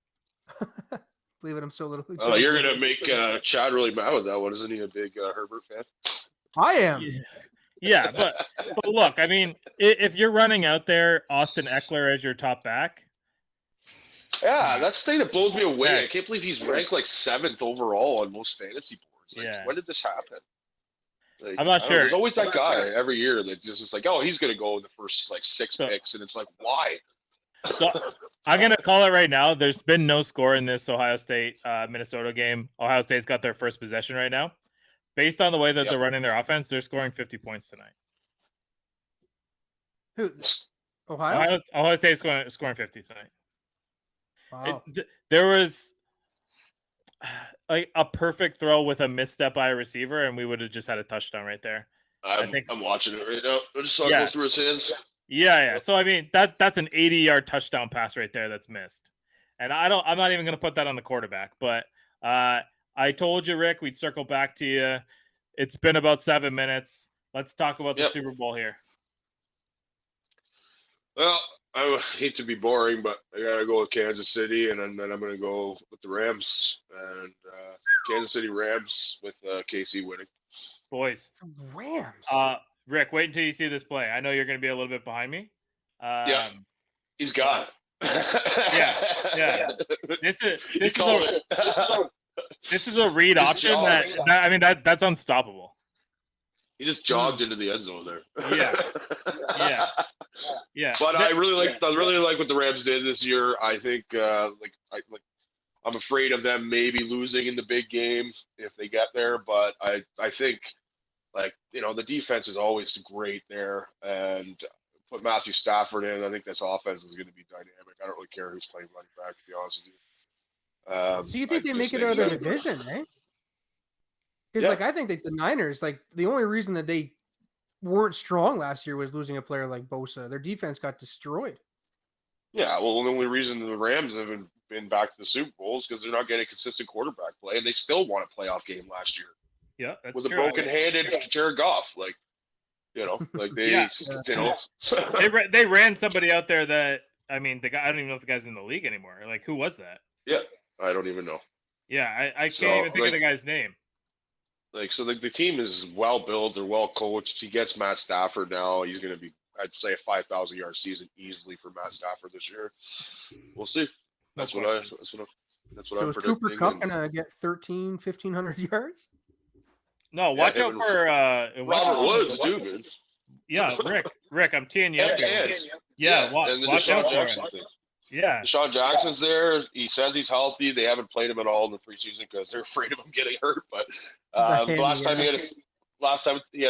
Believe in him so little. Oh, you're gonna make Chad really mad with that one, isn't he? A big Herbert fan. I am. Yeah, but look, I mean, if you're running out there, Austin Eckler as your top back. Yeah, that's the thing that blows me away. I can't believe he's ranked like 7th overall on most fantasy boards. Like, when did this happen? Like, I'm not sure. There's always that guy every year that just is like, oh, he's gonna go in the first like 6 picks, and it's like, why? So I'm gonna call it right now. There's been no score in this Ohio State Minnesota game. Ohio State's got their first possession right now. Based on the way that they're running their offense, they're scoring 50 points tonight. Who? Ohio? Ohio State's scoring 50 tonight. Wow. There was like a perfect throw with a misstep by a receiver, and we would have just had a touchdown right there. I'm watching it right now. I just saw it go through his hands. Yeah. So I mean, that's an 80-yard touchdown pass right there that's missed, and I'm not even going to put that on the quarterback. But I told you, Rick, we'd circle back to you. It's been about 7 minutes. Let's talk about the Super Bowl here. Well, I hate to be boring, but I gotta go with Kansas City, and then I'm gonna go with the Rams and Kansas City Rams with KC winning. Boys, Rams. Rick, wait until you see this play. I know you're going to be a little bit behind me. He's got it. Yeah. This is a read option that's unstoppable. He just jogged into the end zone there. Yeah. But I really like what the Rams did this year. I think I'm afraid of them maybe losing in the big game if they get there, but I think the defense is always great there, and put Matthew Stafford in. I think this offense is going to be dynamic. I don't really care who's playing running back, to be honest with you. So you think they make it out of their division, eh? Because I think that the Niners, the only reason that they weren't strong last year was losing a player like Bosa. Their defense got destroyed. Yeah, well, the only reason the Rams haven't been back to the Super Bowl is because they're not getting consistent quarterback play, and they still won a playoff game last year. Yeah, that's with true. a broken-handed Jared Goff, they ran somebody out there that the guy. I don't even know if the guy's in the league anymore. Like, who was that? Yeah, I don't even know. Yeah, I can't even think of the guy's name. The team is well built. They're well coached. He gets Matt Stafford now. He's going to be, I'd say, a 5,000-yard season easily for Matt Stafford this year. We'll see. That's what I'm predicting. Is Cooper Kupp going to get 1,500 yards? No, watch out for Robert Woods too, man. Yeah, Rick, I'm teeing you up here. And watch out for Jackson it. Yeah, Deshaun Jackson's there. He says he's healthy. They haven't played him at all in the preseason because they're afraid of him getting hurt. But last time he had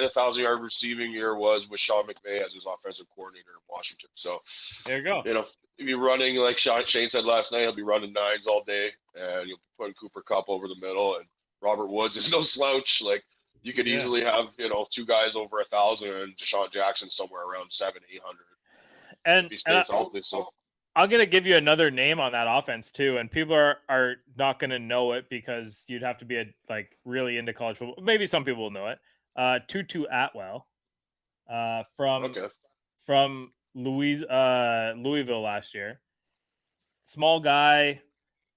a 1,000-yard receiving year was with Sean McVay as his offensive coordinator in Washington. So there you go. He'll be running like Shane said last night. He'll be running nines all day, and you'll be putting Cooper Kupp over the middle. And Robert Woods is no slouch. Like, you could easily have, two guys over 1,000 and Deshaun Jackson somewhere around 700-800. And he stays healthy. So I'm going to give you another name on that offense too. And people are not going to know it because you'd have to be really into college football. Maybe some people will know it. Tutu Atwell from Louisville last year. Small guy,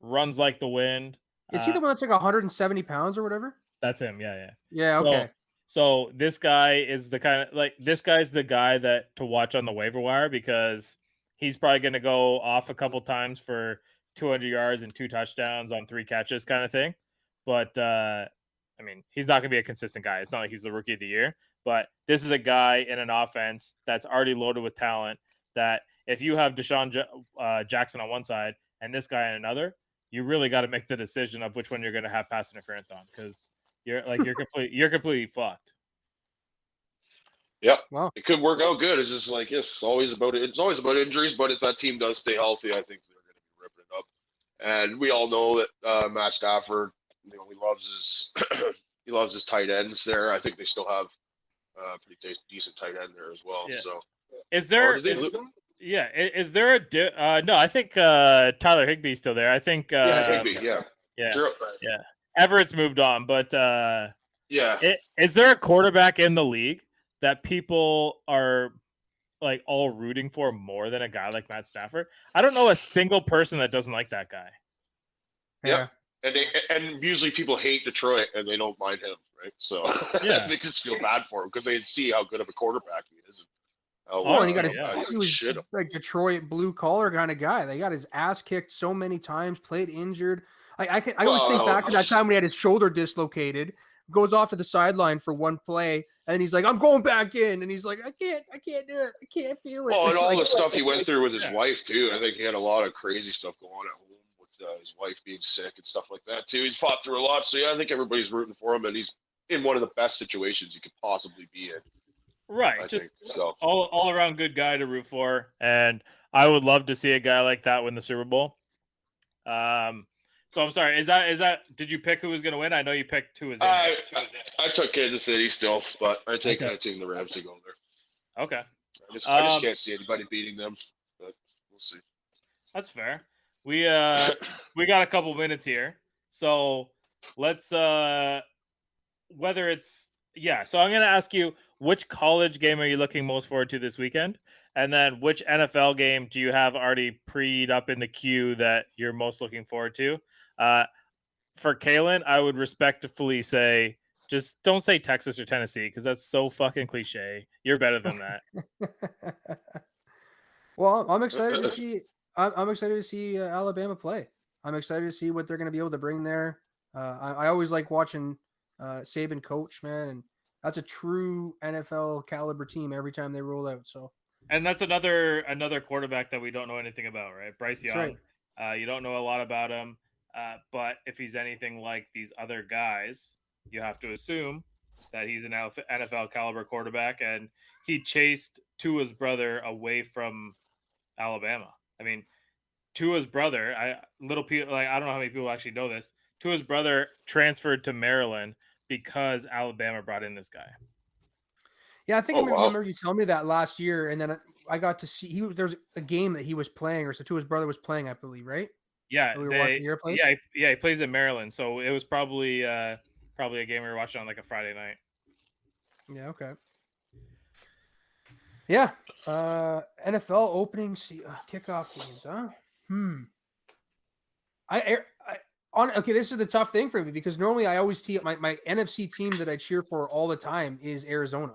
runs like the wind. Is he the one that's 170 pounds or whatever? That's him. Yeah. Yeah. Okay. So this guy is the this guy's the guy that to watch on the waiver wire because he's probably going to go off a couple times for 200 yards and 2 touchdowns on 3 catches kind of thing. But he's not going to be a consistent guy. It's not like he's the rookie of the year, but this is a guy in an offense that's already loaded with talent that if you have Deshaun Jackson on one side and this guy on another, you really got to make the decision of which one you're going to have pass interference on because you're completely fucked. Yep. Wow. It could work out good. It's just it's always about injuries, but if that team does stay healthy, I think they're going to be And we all know that Matt Stafford, he loves his tight ends there. I think they still have pretty decent tight end there as well. Yeah. So, Is there? Yeah. Is there a? No, I think Tyler Higbee's still there. I think. Higbee, yeah. Yeah. Yeah. Everett's moved on, but yeah. Is there a quarterback in the league that people are like all rooting for more than a guy like Matt Stafford? I don't know a single person that doesn't like that guy. Yeah. And usually people hate Detroit and they don't mind him, right? So they just feel bad for him because they see how good of a quarterback he is. And he was like Detroit blue collar kind of guy. They got his ass kicked so many times, played injured. I always think back to that time when he had his shoulder dislocated, goes off to the sideline for one play, and he's like, "I'm going back in," and he's like, "I can't do it. I can't feel it." Well, and all the stuff he went through with his wife too. I think he had a lot of crazy stuff going on at home with his wife being sick and stuff like that too. He's fought through a lot, so yeah, I think everybody's rooting for him, and he's in one of the best situations he could possibly be in. Right, all around good guy to root for, and I would love to see a guy like that win the Super Bowl. So I'm sorry. Is that? Did you pick who was going to win? I know you picked who was in. I took Kansas City still, but I take the Rams to go there. Okay. I just can't see anybody beating them, but we'll see. That's fair. We got a couple minutes here, so let's whether it's So I'm going to ask you, which college game are you looking most forward to this weekend? And then which NFL game do you have already preed up in the queue that you're most looking forward to? For Kalen, I would respectfully say, just don't say Texas or Tennessee because that's so fucking cliche. You're better than that. Well, I'm excited to see. I'm excited to see Alabama play. I'm excited to see what they're going to be able to bring there. I always like watching Saban coach, man, and that's a true NFL caliber team every time they roll out. So, and that's another quarterback that we don't know anything about, right? Bryce Young. Right. You don't know a lot about him, but if he's anything like these other guys, you have to assume that he's an NFL caliber quarterback, and he chased Tua's brother away from Alabama. I mean, Tua's brother. I don't know how many people actually know this. Tua's brother transferred to Maryland because Alabama brought in this guy. Yeah, I think I remember you telling me that last year, and then I got to see there's a game that he was playing, or so Tua's brother was playing, I believe, right? Yeah, we were watching your place. Yeah, he plays in Maryland, so it was probably a game we were watching on like a Friday night. Yeah. Okay. Yeah. NFL opening kickoff games, huh? Okay, this is the tough thing for me because normally I always tee up my NFC team that I cheer for all the time is Arizona.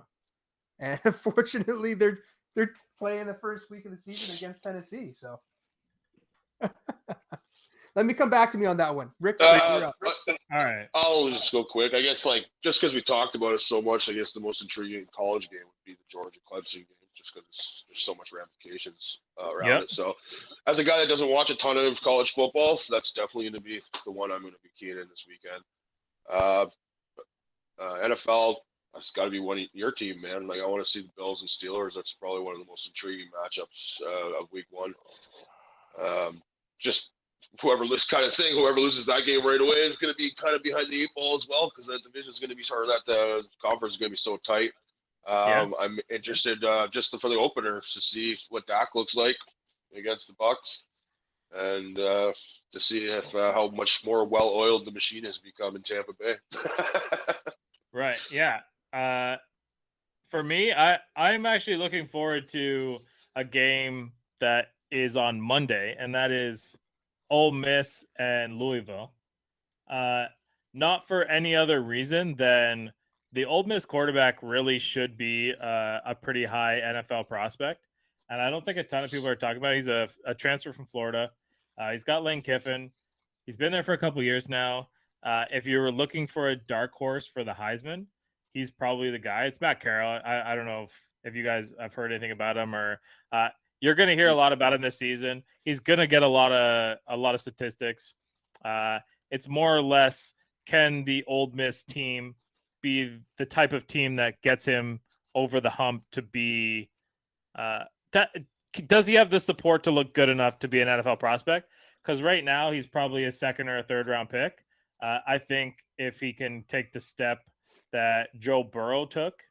And unfortunately, they're playing the first week of the season against Tennessee. So let me come back to me on that one. Rick, you're up. All right. I'll just go quick. I guess just because we talked about it so much, I guess the most intriguing college game would be the Georgia-Clemson game, just because there's so much ramifications around it. So as a guy that doesn't watch a ton of college football, that's definitely going to be the one I'm going to be keying in this weekend. NFL, that's got to be one of your team, man. Like, I want to see the Bills and Steelers. That's probably one of the most intriguing matchups of week one. Just whoever loses that game right away is going to be kind of behind the eight ball as well, because that division is going to be that conference is going to be so tight. I'm interested just for the openers to see what Dak looks like against the Bucks, and to see if how much more well-oiled the machine has become in Tampa Bay. Right. Yeah. For me, I'm actually looking forward to a game that is on Monday, and that is Ole Miss and Louisville. Not for any other reason than the Ole Miss quarterback really should be a pretty high NFL prospect, and I don't think a ton of people are talking about it. He's a transfer from Florida. He's got Lane Kiffin. He's been there for a couple years now. If you were looking for a dark horse for the Heisman, he's probably the guy. It's Matt Carroll. I don't know if you guys have heard anything about him, or you're going to hear a lot about him this season. He's going to get a lot of statistics. It's more or less, can the Ole Miss team be the type of team that gets him over the hump to be does he have the support to look good enough to be an NFL prospect? because right now he's probably a second or a third round pick. I think if he can take the step that Joe Burrow took,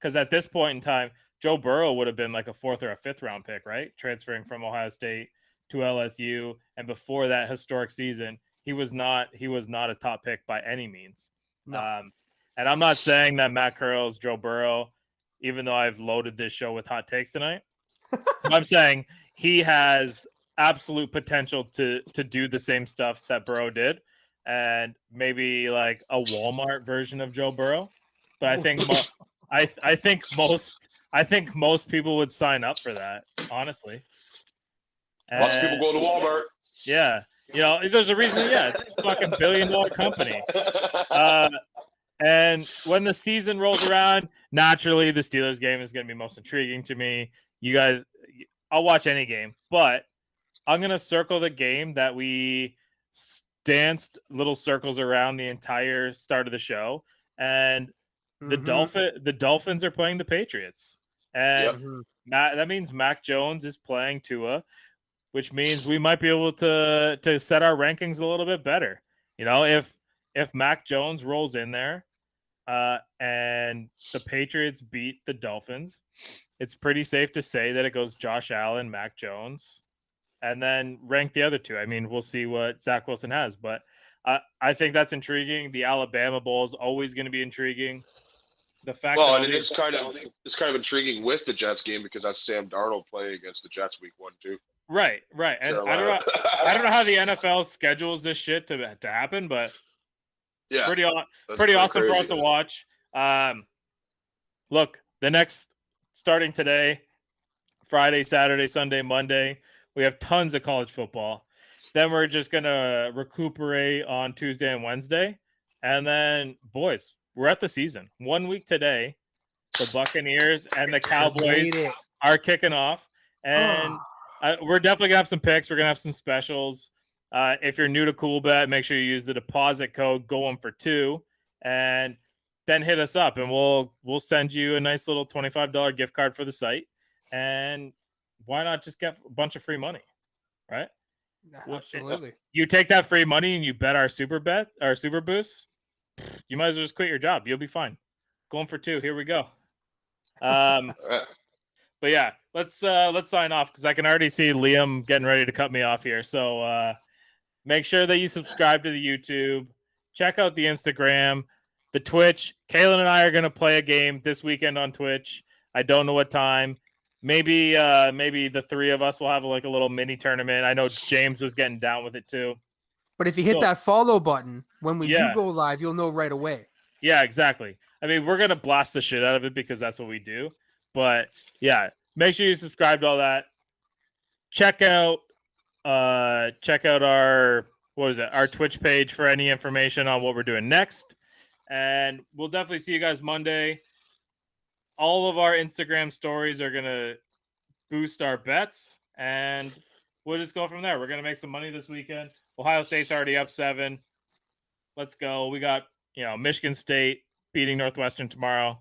because at this point in time, Joe Burrow would have been like a fourth or a fifth round pick, right? Transferring from Ohio State to LSU, and before that historic season, he was not a top pick by any means. No. And I'm not saying that Matt Corral's Joe Burrow, even though I've loaded this show with hot takes tonight. I'm saying he has absolute potential to do the same stuff that Burrow did, and maybe like a Walmart version of Joe Burrow. But I think I think most people would sign up for that, honestly. Lots of people go to Walmart. Yeah, there's a reason. Yeah, it's a fucking $1 billion company. And when the season rolls around, naturally the Steelers game is going to be most intriguing to me. You guys, I'll watch any game, but I'm going to circle the game that we danced little circles around the entire start of the show. And the Dolphins are playing the Patriots. And that means Mac Jones is playing Tua, which means we might be able to set our rankings a little bit better. If Mac Jones rolls in there and the Patriots beat the Dolphins, it's pretty safe to say that it goes Josh Allen, Mac Jones, and then rank the other two. I mean, we'll see what Zach Wilson has, but I think that's intriguing. The Alabama Bowl is always going to be intriguing. The fact and it's kind of intriguing with the Jets game because that's Sam Darnold playing against the Jets week 1 too. Right. And I don't know how the NFL schedules this shit to happen, but yeah, pretty awesome for us to watch. Look, the next starting today, Friday, Saturday, Sunday, Monday, we have tons of college football. Then we're just gonna recuperate on Tuesday and Wednesday, and then boys, we're at the season. 1 week today, the Buccaneers and the Cowboys are kicking off, and we're definitely gonna have some picks. We're gonna have some specials. If you're new to CoolBet, make sure you use the deposit code Goin for 2, and then hit us up, and we'll send you a nice little $25 gift card for the site. And why not just get a bunch of free money, right? Absolutely. You take that free money and you bet our super boost. You might as well just quit your job. You'll be fine. Going for 2. Here we go. But yeah, let's sign off because I can already see Liam getting ready to cut me off here. So make sure that you subscribe to the YouTube. Check out the Instagram, the Twitch. Kaylin and I are going to play a game this weekend on Twitch. I don't know what time. Maybe the three of us will have like a little mini tournament. I know James was getting down with it too. But if you hit that follow button when we do go live, you'll know right away. Yeah, exactly. I mean, we're gonna blast the shit out of it because that's what we do. But yeah, make sure you subscribe to all that. Check out our our Twitch page for any information on what we're doing next. And we'll definitely see you guys Monday. All of our Instagram stories are going to boost our bets, and we'll just go from there. We're going to make some money this weekend. Ohio State's already up 7. Let's go. We got, Michigan State beating Northwestern tomorrow.